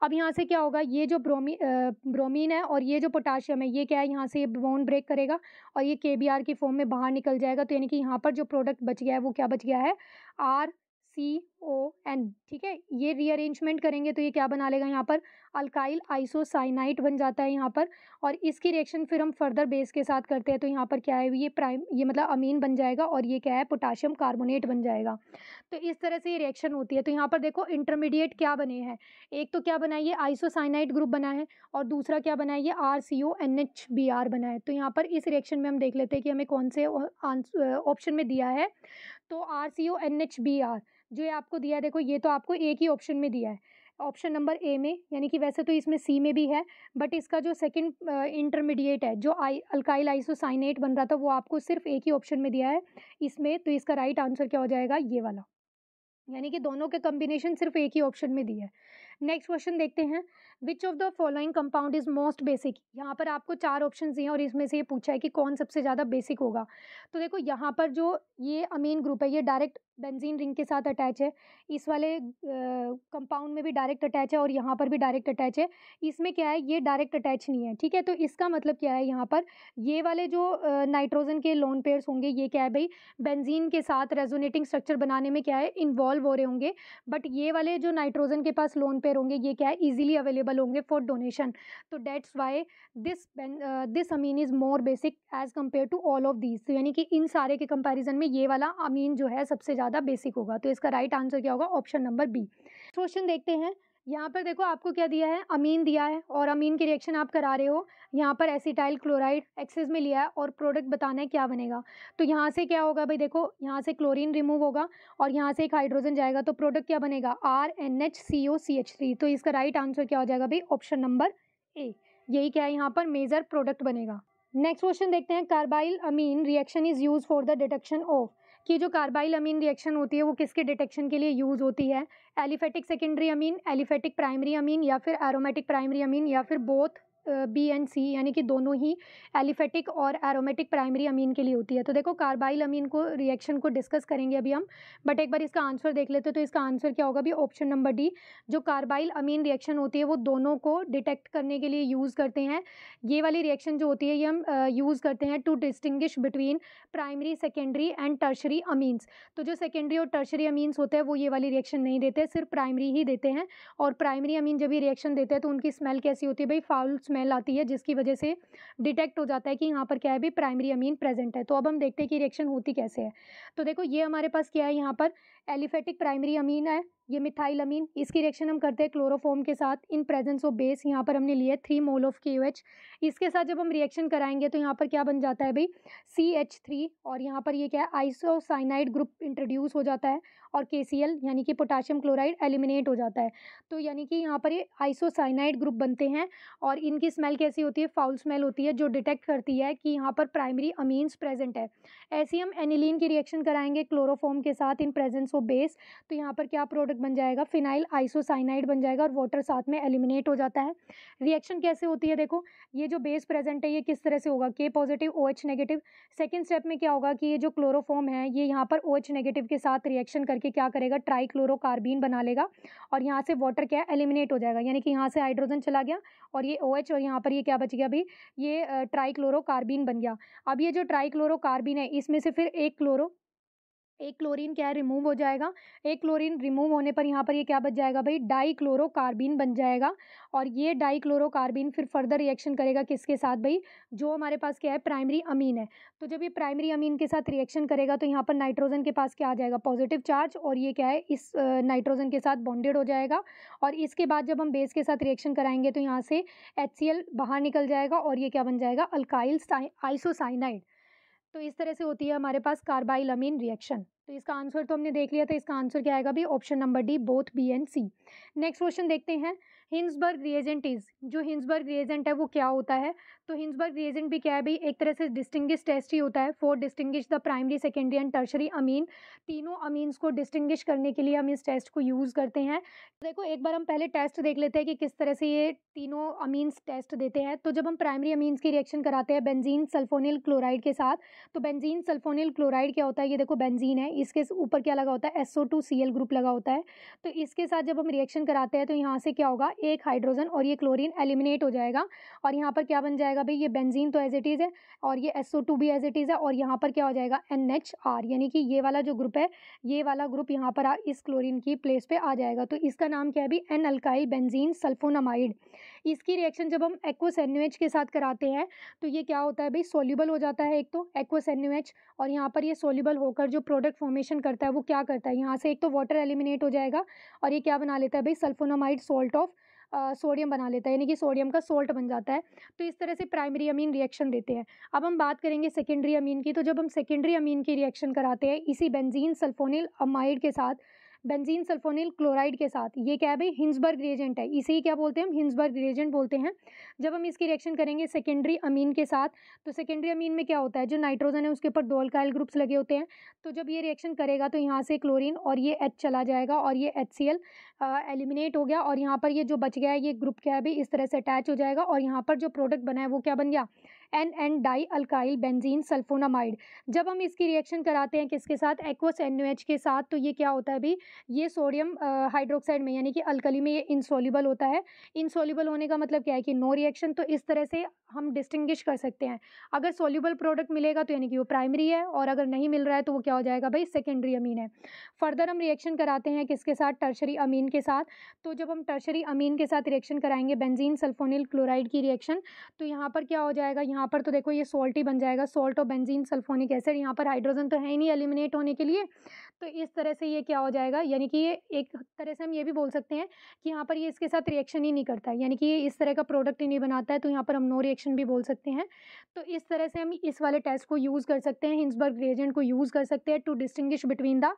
अब यहाँ से क्या होगा, ये जो ब्रोमीन है और ये जो पोटाशियम है ये क्या है, यहाँ से ये बॉन्ड ब्रेक करेगा और ये KBr की फॉर्म में बाहर निकल जाएगा। तो यानी कि यहाँ पर जो प्रोडक्ट बच गया है वो क्या बच गया है, RCON। ठीक है, ये रीअरेंजमेंट करेंगे तो ये क्या बना लेगा यहाँ पर, अल्काइल आइसोसाइनाइट बन जाता है यहाँ पर, और इसकी रिएक्शन फिर हम फर्दर बेस के साथ करते हैं तो यहाँ पर क्या है, ये मतलब अमीन बन जाएगा और ये क्या है, पोटाशियम कार्बोनेट बन जाएगा। तो इस तरह से ये रिएक्शन होती है। तो यहाँ पर देखो इंटरमीडिएट क्या बने हैं, एक तो क्या बना है, ये आइसोसाइनाइट ग्रुप बना है, और दूसरा क्या बना है, ये RCONHBr बना है। तो यहाँ पर इस रिएक्शन में हम देख लेते हैं कि हमें कौन से ऑप्शन में दिया है। तो RCONHBr जो ये आपको दिया है, देखो ये तो आपको एक ही ऑप्शन में दिया है, ऑप्शन नंबर ए में, यानी कि वैसे तो इसमें सी में भी है, बट इसका जो सेकंड इंटरमीडिएट है, जो अल्काइल आइसोसाइनेट बन रहा था, वो आपको सिर्फ एक ही ऑप्शन में दिया है इसमें। तो इसका राइट आंसर क्या हो जाएगा, ये वाला, यानी कि दोनों के कॉम्बिनेशन सिर्फ एक ही ऑप्शन में दिया है। नेक्स्ट क्वेश्चन देखते हैं, which of the following compound is most basic. यहाँ पर आपको 4 ऑप्शन दिए हैं और इसमें से ये पूछा है कि कौन सबसे ज़्यादा बेसिक होगा। तो देखो यहाँ पर जो ये अमीन ग्रुप है, ये डायरेक्ट बेंजीन रिंग के साथ अटैच है, इस वाले कंपाउंड में भी डायरेक्ट अटैच है और यहाँ पर भी डायरेक्ट अटैच है। इसमें क्या है, ये डायरेक्ट अटैच नहीं है, ठीक है। तो इसका मतलब क्या है, यहाँ पर ये वाले जो नाइट्रोजन के लोन पेयर्स होंगे, ये क्या है भाई, बेंजीन के साथ रेजोनेटिंग स्ट्रक्चर बनाने में क्या है, इन्वॉल्व हो रहे होंगे। बट ये वाले जो नाइट्रोजन के पास लोन पेयर होंगे, ये क्या है, इजीली अवेलेबल होंगे फॉर डोनेशन। तो that's why this amine is more basic as compare to all of these. तो यानी कि इन सारे के कंपैरिजन में ये वाला अमीन जो है सबसे ज़्यादा बेसिक होगा। तो इसका राइट आंसर क्या होगा, ऑप्शन नंबर बी। क्वेश्चन देखते हैं, यहाँ पर देखो आपको क्या दिया है, अमीन दिया है और अमीन की रिएक्शन आप करा रहे हो। यहाँ पर एसिटाइल क्लोराइड एक्सेस में लिया है और प्रोडक्ट बताना है क्या बनेगा। तो यहाँ से क्या होगा भाई, देखो यहाँ से क्लोरीन रिमूव होगा और यहाँ से एक हाइड्रोजन जाएगा, तो प्रोडक्ट क्या बनेगा, RNHCOCH3। तो इसका राइट आंसर क्या हो जाएगा भाई, ऑप्शन नंबर ए। यही क्या है, यहाँ पर मेजर प्रोडक्ट बनेगा। नेक्स्ट क्वेश्चन देखते हैं, carbylamine reaction is use for the detection of. कि जो कार्बाइल अमीन रिएक्शन होती है वो किसके डिटेक्शन के लिए यूज होती है, aliphatic secondary amine, aliphatic primary amine, या फिर एरोमेटिक प्राइमरी अमीन, या फिर बोथ बी एंड सी, यानी कि दोनों ही एलिफेटिक और एरोमेटिक प्राइमरी अमीन के लिए होती है। तो देखो कार्बाइल अमीन को रिएक्शन को डिस्कस करेंगे अभी हम, बट एक बार इसका आंसर देख लेते हैं। तो इसका आंसर क्या होगा भी, ऑप्शन नंबर डी। जो कार्बाइल अमीन रिएक्शन होती है वो दोनों को डिटेक्ट करने के लिए यूज़ करते हैं। ये वाली रिएक्शन जो होती है ये हम यूज़ करते हैं to distinguish between primary, secondary and tertiary amines. तो जो सेकेंडरी और टर्शरी अमीन्स होते हैं वो ये वाली रिएक्शन नहीं देते, सिर्फ प्राइमरी ही देते हैं। और प्राइमरी अमीन जब ये रिएक्शन देते हैं तो उनकी स्मेल कैसी होती है भाई, फाउल स्मेल आती है, जिसकी वजह से डिटेक्ट हो जाता है कि यहाँ पर क्या है भी, प्राइमरी अमीन प्रेजेंट है। तो अब हम देखते हैं कि रिएक्शन होती कैसे है। तो देखो ये हमारे पास क्या है, यहाँ पर एलिफेटिक प्राइमरी अमीन है, ये मिथाइल अमीन, इसकी रिएक्शन हम करते हैं क्लोरोफॉर्म के साथ इन प्रेजेंस ऑफ बेस। यहाँ पर हमने लिया 3 मोल ऑफ KOH। इसके साथ जब हम रिएक्शन कराएंगे तो यहाँ पर क्या बन जाता है भाई, CH3, और यहाँ पर ये क्या है, आइसोसाइनाइड ग्रुप इंट्रोड्यूस हो जाता है और KCl यानी कि पोटाशियम क्लोराइड एलिमिनेट हो जाता है। तो यानी कि यहाँ पर ये आइसोसाइनाइड ग्रुप बनते हैं और इनकी स्मेल कैसी होती है, फाउल स्मेल होती है, जो डिटेक्ट करती है कि यहाँ पर प्राइमरी अमीन्स प्रेजेंट है। ऐसे ही हम एनिलीन की रिएक्शन कराएंगे क्लोरोफॉर्म के साथ इन प्रेजेंस ऑफ बेस। तो यहाँ पर क्या प्रोडक्ट बन जाएगा, फिनाइल आइसोसाइनाइड बन जाएगा और वाटर साथ में एलिमिनेट हो जाता है। रिएक्शन कैसे होती है, देखो ये जो बेस प्रेजेंट है ये किस तरह से होगा, K positive OH negative. Second step में क्या होगा कि ये जो क्लोरोफॉर्म है ये यहाँ पर OH नेगेटिव के साथ रिएक्शन करके क्या करेगा, ट्राइक्लोरोकार्बीन बना लेगा और यहाँ से वाटर क्या एलिमिनेट हो जाएगा, यानी कि यहाँ से हाइड्रोजन चला गया और ये OH और यहाँ पर ये क्या बच गया भाई, ये ट्राइक्लोरोकार्बीन बन गया। अब ये जो ट्राइक्लोरोकार्बीन है इसमें से फिर एक क्लोरीन क्या है, रिमूव हो जाएगा। एक क्लोरीन रिमूव होने पर यहाँ पर ये क्या बच जाएगा भाई, डाइक्लोरोकार्बीन बन जाएगा। और ये डाइक्लोरोकार्बीन फिर फर्दर रिएक्शन करेगा किसके साथ भाई, जो हमारे पास क्या है, प्राइमरी अमीन है। तो जब ये प्राइमरी अमीन के साथ रिएक्शन करेगा तो यहाँ पर नाइट्रोजन के पास क्या आ जाएगा, पॉजिटिव चार्ज, और ये क्या है, इस नाइट्रोजन के साथ बॉन्डेड हो जाएगा। और इसके बाद जब हम बेस के साथ रिएक्शन कराएंगे तो यहाँ से HCl बाहर निकल जाएगा और ये क्या बन जाएगा, अल्काइल आइसोसाइनाइड। तो इस तरह से होती है हमारे पास कार्बाइल अमीन रिएक्शन। तो इसका आंसर तो हमने देख लिया था, इसका आंसर क्या आएगा भी, option number D, both B and C. Next question देखते हैं, हिंसबर्ग रिएजेंट इज, जो हिंसबर्ग रिएजेंट है वो क्या होता है। तो हिंसबर्ग रिएजेंट भी क्या है भाई, एक तरह से डिस्टिंग्विश टेस्ट ही होता है for distinguish the primary, secondary and tertiary अमीन। तीनों अमीन्स को डिस्टिंग्विश करने के लिए हम इस टेस्ट को यूज़ करते हैं। देखो एक बार हम पहले टेस्ट देख लेते हैं कि किस तरह से ये तीनों अमीन्स टेस्ट देते हैं। तो जब हम प्राइमरी अमीन्स की रिएक्शन कराते हैं बेंजीन सल्फोनिल क्लोराइड के साथ, तो बेंजीन सल्फोनिल क्लोराइड क्या होता है, ये देखो बेंजीन है, इसके ऊपर क्या लगा होता है, SO2Cl ग्रुप लगा होता है। तो इसके साथ जब हम रिएक्शन कराते हैं तो यहाँ से क्या होगा, एक हाइड्रोजन और ये क्लोरीन एलिमिनेट हो जाएगा और यहाँ पर क्या बन जाएगा भाई, ये बेंजीन तो एज इट इज़ है और ये SO2 भी एज इट इज़ है और यहाँ पर क्या हो जाएगा, NHR, यानी कि ये वाला जो ग्रुप है, ये वाला ग्रुप यहाँ पर इस क्लोरीन की प्लेस पे आ जाएगा। तो इसका नाम क्या है भी, एन अल्काइल बेंजीन सल्फोनामाइड। इसकी रिएक्शन जब हम एक्वस NaOH के साथ कराते हैं तो ये क्या होता है भाई, सोल्यूबल हो जाता है एक तो एक्वस NaOH, और यहाँ पर ये सोल्यूबल होकर जो प्रोडक्ट फॉर्मेशन करता है वो क्या करता है, यहाँ से एक तो वाटर एलिमिनेट हो जाएगा और ये क्या बना लेता है भाई, सल्फोनामाइड सोल्ट ऑफ सोडियम बना लेता है, यानी कि सोडियम का सोल्ट बन जाता है। तो इस तरह से प्राइमरी अमीन रिएक्शन देते हैं। अब हम बात करेंगे सेकेंडरी अमीन की। तो जब हम सेकेंडरी अमीन की रिएक्शन कराते हैं इसी बेंजीन सल्फोनिल अमाइड के साथ, बेंजीन सल्फोनिल क्लोराइड के साथ, ये क्या है भाई, हिंसबर्ग रिएजेंट है, इसे ही क्या बोलते हैं हम, हिंसबर्ग रिएजेंट बोलते हैं। जब हम इसकी रिएक्शन करेंगे सेकेंडरी अमीन के साथ, तो सेकेंडरी अमीन में क्या होता है, जो नाइट्रोजन है उसके ऊपर 2 अल्काइल ग्रुप्स लगे होते हैं। तो जब ये रिएक्शन करेगा तो यहाँ से क्लोरीन और ये H चला जाएगा और ये HCl एलिमिनेट हो गया और यहाँ पर ये जो बच गया है ये ग्रुप क्या है भाई, इस तरह से अटैच हो जाएगा और यहाँ पर जो प्रोडक्ट बना है वो क्या बन गया, NN di alkyl benzene sulphonamide. जब हम इसकी रिएक्शन कराते हैं किसके साथ, एक्वस NaOH के साथ, तो ये क्या होता है भाई, ये सोडियम हाइड्रोक्साइड में यानी कि अल्कली में ये इनसॉल्युबल होता है। इनसॉल्युबल होने का मतलब क्या है कि नो रिएक्शन। तो इस तरह से हम डिस्टिंग्विश कर सकते हैं, अगर सॉल्युबल प्रोडक्ट मिलेगा तो यानी कि वो प्राइमरी है और अगर नहीं मिल रहा है तो वो क्या हो जाएगा भाई, सेकेंडरी अमीन है। फर्दर हम रिएक्शन कराते हैं किसके साथ, टर्शरी अमीन के साथ। तो जब हम टर्शरी अमीन के साथ रिएक्शन कराएंगे बेंजीन सल्फोनिल क्लोराइड की रिएक्शन, तो यहाँ पर क्या हो जाएगा, यहाँ पर तो देखो ये सॉल्ट ही बन जाएगा, salt of benzene sulphonic acid. यहाँ पर हाइड्रोजन तो है ही नहीं एलिमिनेट होने के लिए, तो इस तरह से ये क्या हो जाएगा, यानी कि ये एक तरह से हम ये भी बोल सकते हैं कि यहाँ पर ये इसके साथ रिएक्शन ही नहीं करता है, यानी कि ये इस तरह का प्रोडक्ट ही नहीं बनाता है, तो यहाँ पर हम नो रिएक्शन भी बोल सकते हैं। तो इस तरह से हम इस वाले टेस्ट को यूज़ कर सकते हैं, हिंसबर्ग रिएजेंट को यूज़ कर सकते हैं to distinguish between the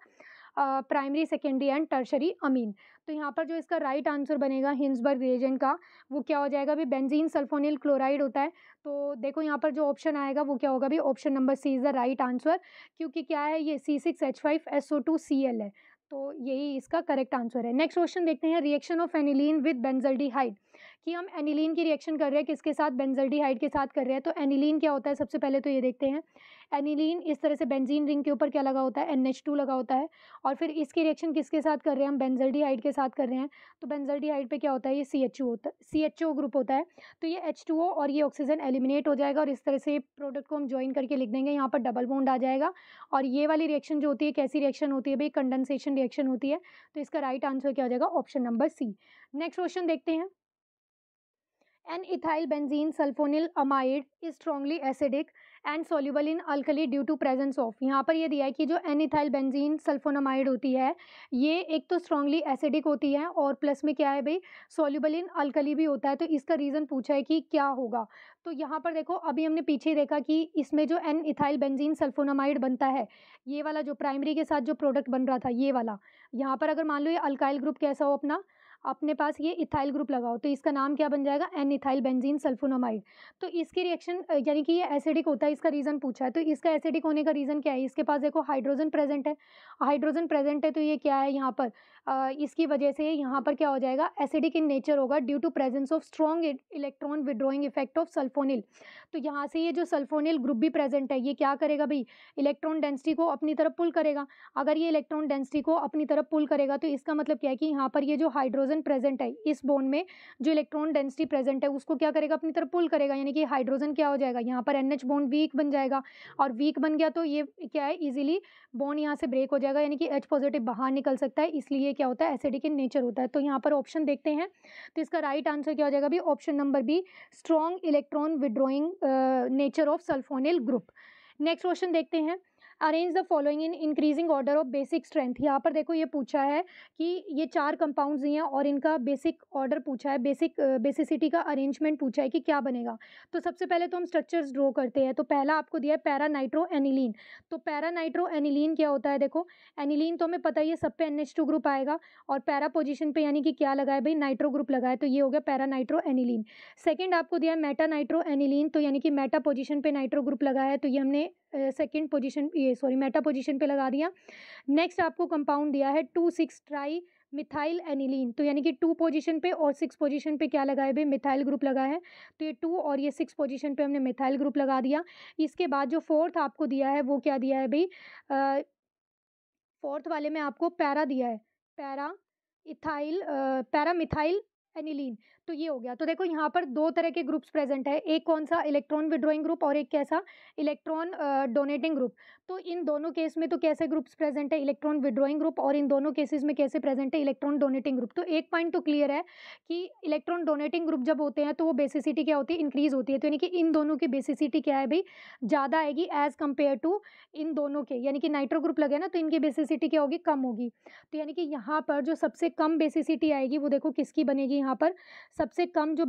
primary secondary and tertiary amine. तो यहाँ पर जो इसका राइट आंसर बनेगा हिंसबर्ग रिएजेंट का, वो क्या हो जाएगा भी, बेंजीन सल्फोनिल क्लोराइड होता है। तो देखो यहाँ पर जो ऑप्शन आएगा वो क्या होगा भी, option number C is the right answer, क्योंकि क्या है ये C6H5SO2Cl है, तो यही इसका करेक्ट आंसर है। नेक्स्ट क्वेश्चन देखते हैं, reaction of aniline with benzaldehyde, कि हम एनिलीन की रिएक्शन कर रहे हैं किसके साथ, बेंजल्डिहाइड के साथ कर रहे हैं। तो एनिलीन क्या होता है, सबसे पहले तो ये देखते हैं, एनिलीन इस तरह से बेंजीन रिंग के ऊपर क्या लगा होता है, NH2 लगा होता है, और फिर इसकी रिएक्शन किसके साथ कर रहे हैं हम, बेंजल्डिहाइड के साथ कर रहे हैं। तो बेंजल्डिहाइड पे क्या होता है, ये CHO होता है, CHO ग्रुप होता है, तो ये H2O और ये ऑक्सीजन एलिमिनेट हो जाएगा और इस तरह से प्रोडक्ट को हम ज्वाइन करके लिख देंगे, यहाँ पर डबल बॉन्ड आ जाएगा। और ये वाली रिएक्शन जो होती है कैसी रिएक्शन होती है भाई, कंडेंसेशन रिएक्शन होती है। तो इसका राइट आंसर क्या हो जाएगा, option number C. Next question देखते हैं, N ethyl benzene sulphonyl amide is strongly acidic and soluble in alkali due to presence of, यहाँ पर ये दिया है कि जो एन इथाइल बेंजीन सल्फोनामाइड होती है ये एक तो स्ट्रॉन्गली एसिडिक होती है और प्लस में क्या है भाई, soluble इन अल्कली भी होता है। तो इसका रीज़न पूछा है कि क्या होगा। तो यहाँ पर देखो अभी हमने पीछे ही देखा कि इसमें जो एन इथाइल बेंजीन सल्फोनामाइड बनता है, ये वाला जो प्राइमरी के साथ जो प्रोडक्ट बन रहा था ये वाला, यहाँ पर अगर मान लो ये अल्काइल ग्रुप कैसा हो अपना, अपने पास ये इथाइल ग्रुप लगाओ तो इसका नाम क्या बन जाएगा, एन इथाइल बेंजीन सल्फोनामाइड। तो इसकी रिएक्शन यानी कि ये एसिडिक होता है, इसका रीज़न पूछा है। तो इसका एसिडिक होने का रीज़न क्या है, इसके पास देखो हाइड्रोजन प्रेजेंट है, हाइड्रोजन प्रेजेंट है तो ये क्या है यहाँ पर इसकी वजह से यहाँ पर क्या हो जाएगा, एसिडिक इन नेचर होगा due to presence of strong electron withdrawing effect of sulphonyl. तो यहाँ से ये जो सल्फोनिल ग्रुप भी प्रेजेंट है ये क्या करेगा भाई, इलेक्ट्रॉन डेंसिटी को अपनी तरफ पुल करेगा। अगर ये इलेक्ट्रॉन डेंसिटी को अपनी तरफ पुल करेगा तो इसका मतलब क्या है कि यहाँ पर ये जो हाइड्रोजन प्रेजेंट है इस बॉन्ड में जो इलेक्ट्रॉन डेंसिटी प्रेजेंट है उसको क्या करेगा, अपनी तरफ पुल करेगा, यानी कि हाइड्रोजन क्या हो जाएगा, यहाँ पर NH बॉन्ड वीक बन जाएगा और वीक बन गया तो ये क्या है, इजीली बॉन्ड यहाँ से ब्रेक हो जाएगा, यानी कि H पॉजिटिव बाहर निकल सकता है, इसलिए क्या होता है, एसिडिक इन नेचर होता है। तो यहाँ पर ऑप्शन देखते हैं, तो इसका राइट आंसर क्या हो जाएगा भी, option number B, strong electron withdrawing nature of sulphonyl group. Next question देखते हैं, arrange the following in increasing order of basic strength. यहाँ पर देखो ये पूछा है कि ये 4 कंपाउंड्स दिए हैं और इनका बेसिक ऑर्डर पूछा है, बेसिसिटी का अरेंजमेंट पूछा है कि क्या बनेगा। तो सबसे पहले तो हम स्ट्रक्चर्स ड्रॉ करते हैं। तो पहला आपको दिया है पैरा नाइट्रो एनिलीन। तो पैरा नाइट्रो एनिलीन क्या होता है, देखो एनिलीन तो हमें पता है ये सब पे NH2 ग्रुप आएगा और पैरा पोजिशन पे यानी कि क्या लगाए भाई, नाइट्रो ग्रुप लगाए, तो ये हो गया पैरा नाइट्रो एनिलीन। सेकेंड आपको दिया है मेटा नाइट्रो एनिलीन, तो यानी कि मेटा पोजिशन पे नाइट्रो ग्रुप लगाया है, तो ये हमने सेकेंड पोजीशन मेटा पोजीशन पे लगा दिया। नेक्स्ट आपको कंपाउंड दिया है 2,6 ट्राई मिथाइल एनिलीन, तो यानी कि 2 पोजीशन पे और 6 पोजीशन पे क्या लगाए भाई, मिथाइल ग्रुप लगा है, तो ये 2 और ये 6 पोजीशन पे हमने मिथाइल ग्रुप लगा दिया। इसके बाद जो फोर्थ आपको दिया है वो क्या दिया है भाई, फोर्थ वाले में आपको पैरा दिया है, पैरा मिथाइल एनिलीन। तो ये हो गया। तो देखो यहाँ पर 2 तरह के ग्रुप्स प्रेज़ेंट है, एक कौन-सा इलेक्ट्रॉन विथड्रॉइंग ग्रुप और एक कैसा इलेक्ट्रॉन डोनेटिंग ग्रुप। तो इन दोनों केस में तो कैसे ग्रुप्स प्रेज़ेंट है, इलेक्ट्रॉन विथड्रॉइंग ग्रुप, और इन दोनों केसेस में कैसे प्रेज़ेंट है, इलेक्ट्रॉन डोनेटिंग ग्रुप। तो एक पॉइंट तो क्लियर है कि इलेक्ट्रॉन डोनेटिंग ग्रुप जब होते हैं तो वो बेसिसिटी क्या होती है, इंक्रीज़ होती है। तो यानी कि इन दोनों की बेसिसिटी क्या है भई, ज़्यादा आएगी एज़ कम्पेयर टू इन दोनों के, यानी कि नाइट्रो ग्रुप लगे ना तो इनकी बेसिसिटी क्या होगी, कम होगी। तो यानी कि यहाँ पर जो सबसे कम बेसिसिटी आएगी वो देखो किसकी बनेगी, यहाँ पर सबसे कम जो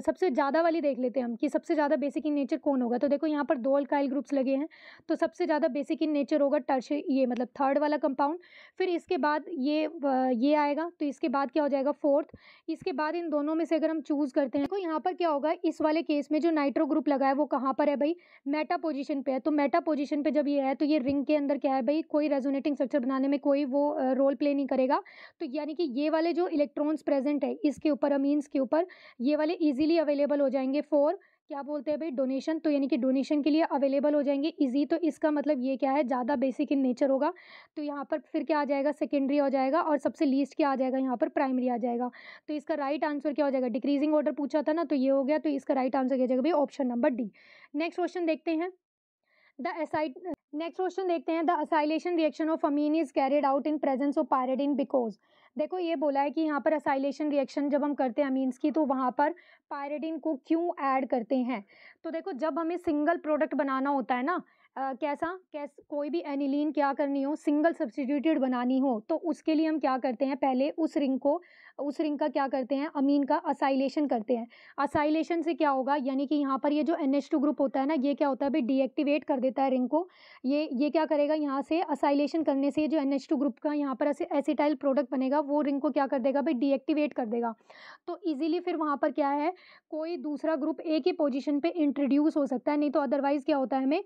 सबसे ज़्यादा वाली देख लेते हैं हम कि सबसे ज़्यादा बेसिक इन नेचर कौन होगा। तो देखो यहाँ पर 2 अल्काइल ग्रुप्स लगे हैं, तो सबसे ज़्यादा बेसिक इन नेचर होगा ये मतलब थर्ड वाला कंपाउंड। फिर इसके बाद ये आएगा, तो इसके बाद क्या हो जाएगा, फोर्थ। इसके बाद इन दोनों में से अगर हम चूज़ करते हैं, तो यहाँ पर क्या होगा, इस वाले केस में जो नाइट्रो ग्रुप लगा है वो कहाँ पर है भई, मेटा पोजीशन पे है। तो मेटा पोजीशन पे जब ये है तो ये रिंग के अंदर क्या है भई, कोई रेजोनेटिंग स्ट्रक्चर बनाने में कोई वो रोल प्ले नहीं करेगा। तो यानी कि ये वाले जो इलेक्ट्रॉन्स प्रेजेंट है इसके ऊपर, अमीन्स के ऊपर, ये वाले इजीली अवेलेबल हो जाएंगे फॉर क्या बोलते हैं भाई, डोनेशन। तो यानी कि डोनेशन के लिए अवेलेबल हो जाएंगे इजी। तो इसका मतलब ये क्या है, ज़्यादा बेसिक इन नेचर होगा। तो यहाँ पर फिर क्या आ जाएगा, सेकेंडरी हो जाएगा, और सबसे लीस्ट क्या आ जाएगा, यहाँ पर प्राइमरी आ जाएगा। तो इसका राइट आंसर क्या हो जाएगा, डिक्रीजिंग ऑर्डर पूछा था ना, तो ये हो गया। तो इसका राइट आंसर क्या हो जाएगा भाई, option number D. Next question देखते हैं। द एसाइड नेक्स्ट क्वेश्चन देखते हैं, the acylation reaction of amine is carried out in presence of pyridine because. देखो ये बोला है कि यहाँ पर असाइलेशन रिएक्शन जब हम करते हैं अमीन्स की, तो वहाँ पर पायरिडिन को क्यों ऐड करते हैं। तो देखो जब हमें सिंगल प्रोडक्ट बनाना होता है ना, कोई भी एनिलीन क्या करनी हो, सिंगल सब्स्टिट्यूटेड बनानी हो, तो उसके लिए हम क्या करते हैं, पहले उस रिंग का क्या करते हैं, अमीन का असाइलेशन करते हैं। असाइलेशन से क्या होगा, यानी कि यहाँ पर ये जो NH2 ग्रुप होता है ना, ये क्या होता है भाई, डीएक्टिवेट कर देता है रिंग को। ये क्या करेगा, यहाँ से असाइलेशन करने से जो NH2 ग्रुप का यहाँ पर एसिटाइल प्रोडक्ट बनेगा, वो रिंग को क्या कर देगा भाई, डीएक्टिवेट कर देगा। तो इजीली फिर वहाँ पर क्या है, कोई दूसरा ग्रुप एक ही पोजीशन पे इंट्रोड्यूस हो सकता है, नहीं तो अदरवाइज क्या होता है, हमें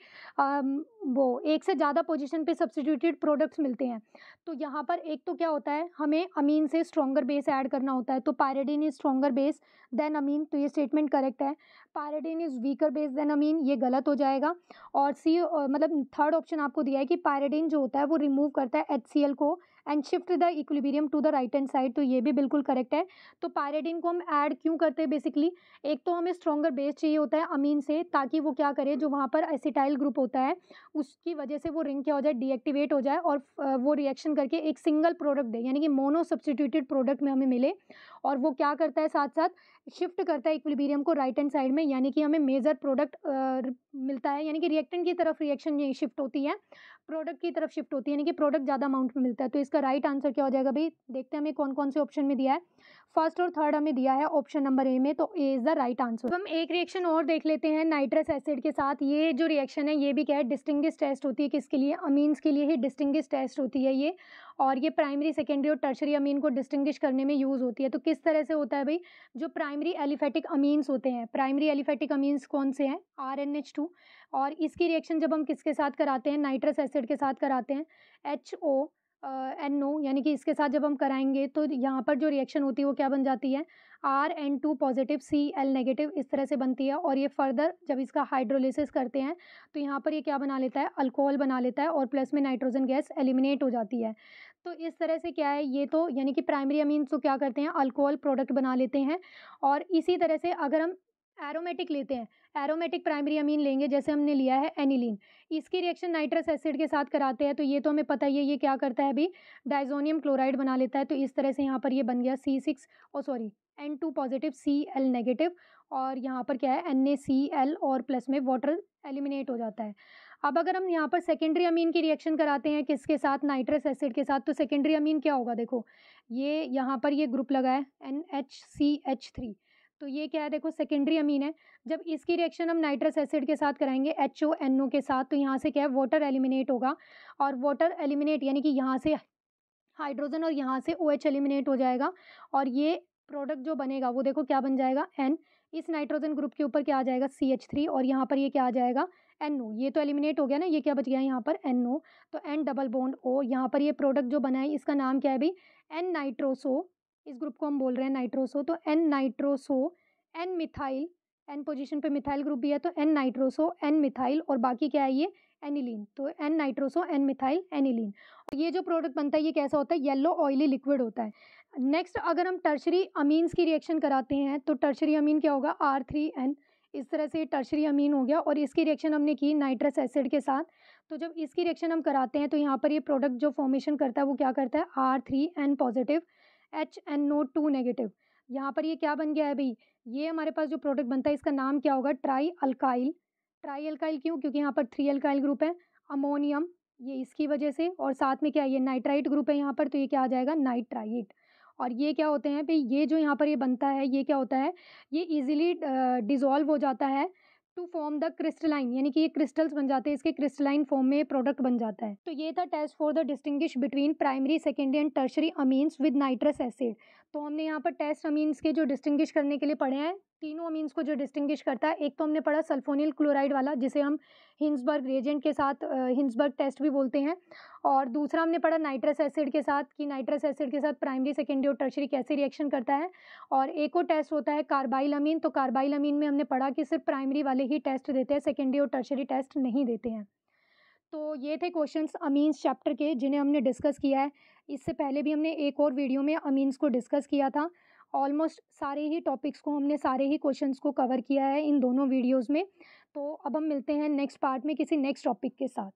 वो एक से ज़्यादा पोजीशन पे सब्स्टिट्यूटेड प्रोडक्ट्स मिलते हैं। तो यहाँ पर एक तो क्या होता है, हमें अमीन से स्ट्रॉन्गर बेस ऐड करना होता है। तो पायरिडिन इज स्ट्रॉन्गर बेस देन अमीन, तो ये स्टेटमेंट करेक्ट है। पायरिडिन इज वीकर बेस देन अमीन, ये गलत हो जाएगा। और मतलब थर्ड ऑप्शन आपको दिया है कि पायरिडिन जो होता है वो रिमूव करता है HCl को and shift the equilibrium to the right hand side, तो ये भी बिल्कुल करेक्ट है। तो पायरिडिन को हम ऐड क्यों करते हैं, बेसिकली एक तो हमें स्ट्रॉन्गर बेस चाहिए होता है अमीन से, ताकि वो क्या करे, जो वहाँ पर एसिटाइल ग्रुप होता है उसकी वजह से वो रिंग क्या हो जाए, डीएक्टिवेट हो जाए, और वो रिएक्शन करके एक सिंगल प्रोडक्ट दे, यानी कि मोनो सब्स्टिट्यूटेड प्रोडक्ट में हमें मिले। और वो क्या करता है, साथ साथ शिफ्ट करता है इक्विलिब्रियम को राइट हैंड साइड में, यानी कि हमें मेजर प्रोडक्ट मिलता है, यानी कि रिएक्टेंट की तरफ रिएक्शन ये शिफ्ट होती है, प्रोडक्ट की तरफ शिफ्ट होती है, यानी कि प्रोडक्ट ज़्यादा अमाउंट में मिलता है। तो इसका राइट आंसर क्या हो जाएगा भाई, देखते हैं हमें कौन कौन से ऑप्शन में दिया है। फर्स्ट और थर्ड हमें दिया है ऑप्शन नंबर ए में, तो A is the right answer. हम एक रिएक्शन और देख लेते हैं नाइट्रस एसिड के साथ। ये जो रिएक्शन है ये भी क्या है, डिस्टिंग्विश टेस्ट होती है, किसके लिए, अमीन्स के लिए ही डिस्टिंग्विश टेस्ट होती है ये। और ये प्राइमरी, सेकेंडरी और टर्शरी अमीन को डिस्टिंग्विश करने में यूज़ होती है। तो किस तरह से होता है भाई, जो प्राइमरी एलिफेटिक अमीन्स होते हैं, प्राइमरी एलिफेटिक अमीन्स कौन से हैं, RNH2, और इसकी रिएक्शन जब हम किसके साथ कराते हैं, नाइट्रस एसिड के साथ कराते हैं, HONO, यानी कि इसके साथ जब हम कराएंगे तो यहाँ पर जो रिएक्शन होती है वो क्या बन जाती है, RN2 पॉजिटिव Cl नेगेटिव, इस तरह से बनती है। और ये फर्दर जब इसका हाइड्रोलिसिस करते हैं तो यहाँ पर ये क्या बना लेता है, अल्कोहल बना लेता है, और प्लस में नाइट्रोजन गैस एलिमिनेट हो जाती है। तो इस तरह से क्या है, ये तो यानी कि प्राइमरी अमीन्स तो क्या करते हैं, अल्कोहल प्रोडक्ट बना लेते हैं। और इसी तरह से अगर हम एरोमेटिक लेते हैं, एरोमेटिक प्राइमरी अमीन लेंगे, जैसे हमने लिया है एनिलीन, इसकी रिएक्शन नाइट्रस एसिड के साथ कराते हैं, तो ये तो हमें पता ही है ये क्या करता है अभी, डाइजोनियम क्लोराइड बना लेता है। तो इस तरह से यहाँ पर ये बन गया N2 पॉजिटिव Cl नेगेटिव, और यहाँ पर क्या है, NaCl, और प्लस में वाटर एलिमिनेट हो जाता है। अब अगर हम यहाँ पर सेकेंडरी अमीन की रिएक्शन कराते हैं किसके साथ, नाइट्रस एसिड के साथ, तो सेकेंडरी अमीन क्या होगा, देखो ये यहाँ पर ये ग्रुप लगा है NHCH3, तो ये क्या है, देखो सेकेंडरी अमीन है। जब इसकी रिएक्शन हम नाइट्रस एसिड के साथ कराएंगे HONO के साथ, तो यहाँ से क्या है, वाटर एलिमिनेट होगा, और वाटर एलिमिनेट यानी कि यहाँ से हाइड्रोजन और यहाँ से OH एलिमिनेट हो जाएगा, और ये प्रोडक्ट जो बनेगा वो देखो क्या बन जाएगा, N, इस नाइट्रोजन ग्रुप के ऊपर क्या आ जाएगा, CH3, और यहाँ पर ये क्या आ जाएगा, NO, ये तो एलिमिनेट हो गया ना, ये क्या बच गया यहाँ पर, NO, तो N डबल बॉन्ड O, यहाँ पर ये प्रोडक्ट जो बना है इसका नाम क्या है भाई, N नाइट्रोसो, इस ग्रुप को हम बोल रहे हैं नाइट्रोसो, तो N nitroso, N methyl, N position पे मिथाइल ग्रुप भी है, तो N नाइट्रोसो, N मिथाइल, और बाकी क्या है, ये एनिलीन, तो N nitroso N methyl aniline. ये जो प्रोडक्ट बनता है ये कैसा होता है, येलो ऑयली लिक्विड होता है। नेक्स्ट अगर हम टर्शरी अमीन्स की रिएक्शन कराते हैं तो टर्शरी अमीन क्या होगा, R3N। इस तरह से टर्शरी अमीन हो गया और इसकी रिएक्शन हमने की नाइट्रस एसिड के साथ। तो जब इसकी रिएक्शन हम कराते हैं तो यहाँ पर ये प्रोडक्ट जो फॉर्मेशन करता है वो क्या करता है, R3N पॉजिटिव HNO2 नेगेटिव। यहाँ पर ये क्या बन गया है भाई, ये हमारे पास जो प्रोडक्ट बनता है इसका नाम क्या होगा, ट्राई अल्काइल। ट्राई अल्काइल क्यों, क्योंकि यहाँ पर 3 अल्काइल ग्रुप है, अमोनियम ये इसकी वजह से, और साथ में क्या है, ये नाइट्राइट ग्रुप है यहाँ पर, तो ये क्या आ जाएगा, नाइट्राइट। और ये क्या होते हैं भाई, ये जो यहाँ पर ये बनता है ये क्या होता है, ये इजीली डिज़ोल्व हो जाता है टू फॉर्म द क्रिस्टलाइन, यानी कि ये क्रिस्टल्स बन जाते हैं, इसके क्रिस्टलाइन फॉर्म में प्रोडक्ट बन जाता है। तो ये था test for the distinguish between primary secondary and tertiary amines with nitrous acid. तो हमने यहाँ पर टेस्ट अमीन्स के जो डिस्टिंग्विश करने के लिए पढ़े हैं, तीनों अमीन्स को जो डिस्टिंग्विश करता है, एक तो हमने पढ़ा सल्फोनिल क्लोराइड वाला जिसे हम हिंसबर्ग रिएजेंट के साथ हिंसबर्ग टेस्ट भी बोलते हैं, और दूसरा हमने पढ़ा नाइट्रस एसिड के साथ कि नाइट्रस एसिड के साथ प्राइमरी सेकेंडरी और टर्शरी कैसे रिएक्शन करता है। और एक और टेस्ट होता है कार्बाइल अमीन, तो कार्बाइल अमीन में हमने पढ़ा कि सिर्फ प्राइमरी वाले ही टेस्ट देते हैं, सेकेंडरी और टर्शरी टेस्ट नहीं देते हैं। तो ये थे क्वेश्चंस अमीन्स चैप्टर के जिन्हें हमने डिस्कस किया है। इससे पहले भी हमने एक और वीडियो में अमीन्स को डिस्कस किया था। ऑलमोस्ट सारे ही टॉपिक्स को हमने, सारे ही क्वेश्चंस को कवर किया है इन दोनों वीडियोज़ में। तो अब हम मिलते हैं नेक्स्ट पार्ट में किसी नेक्स्ट टॉपिक के साथ।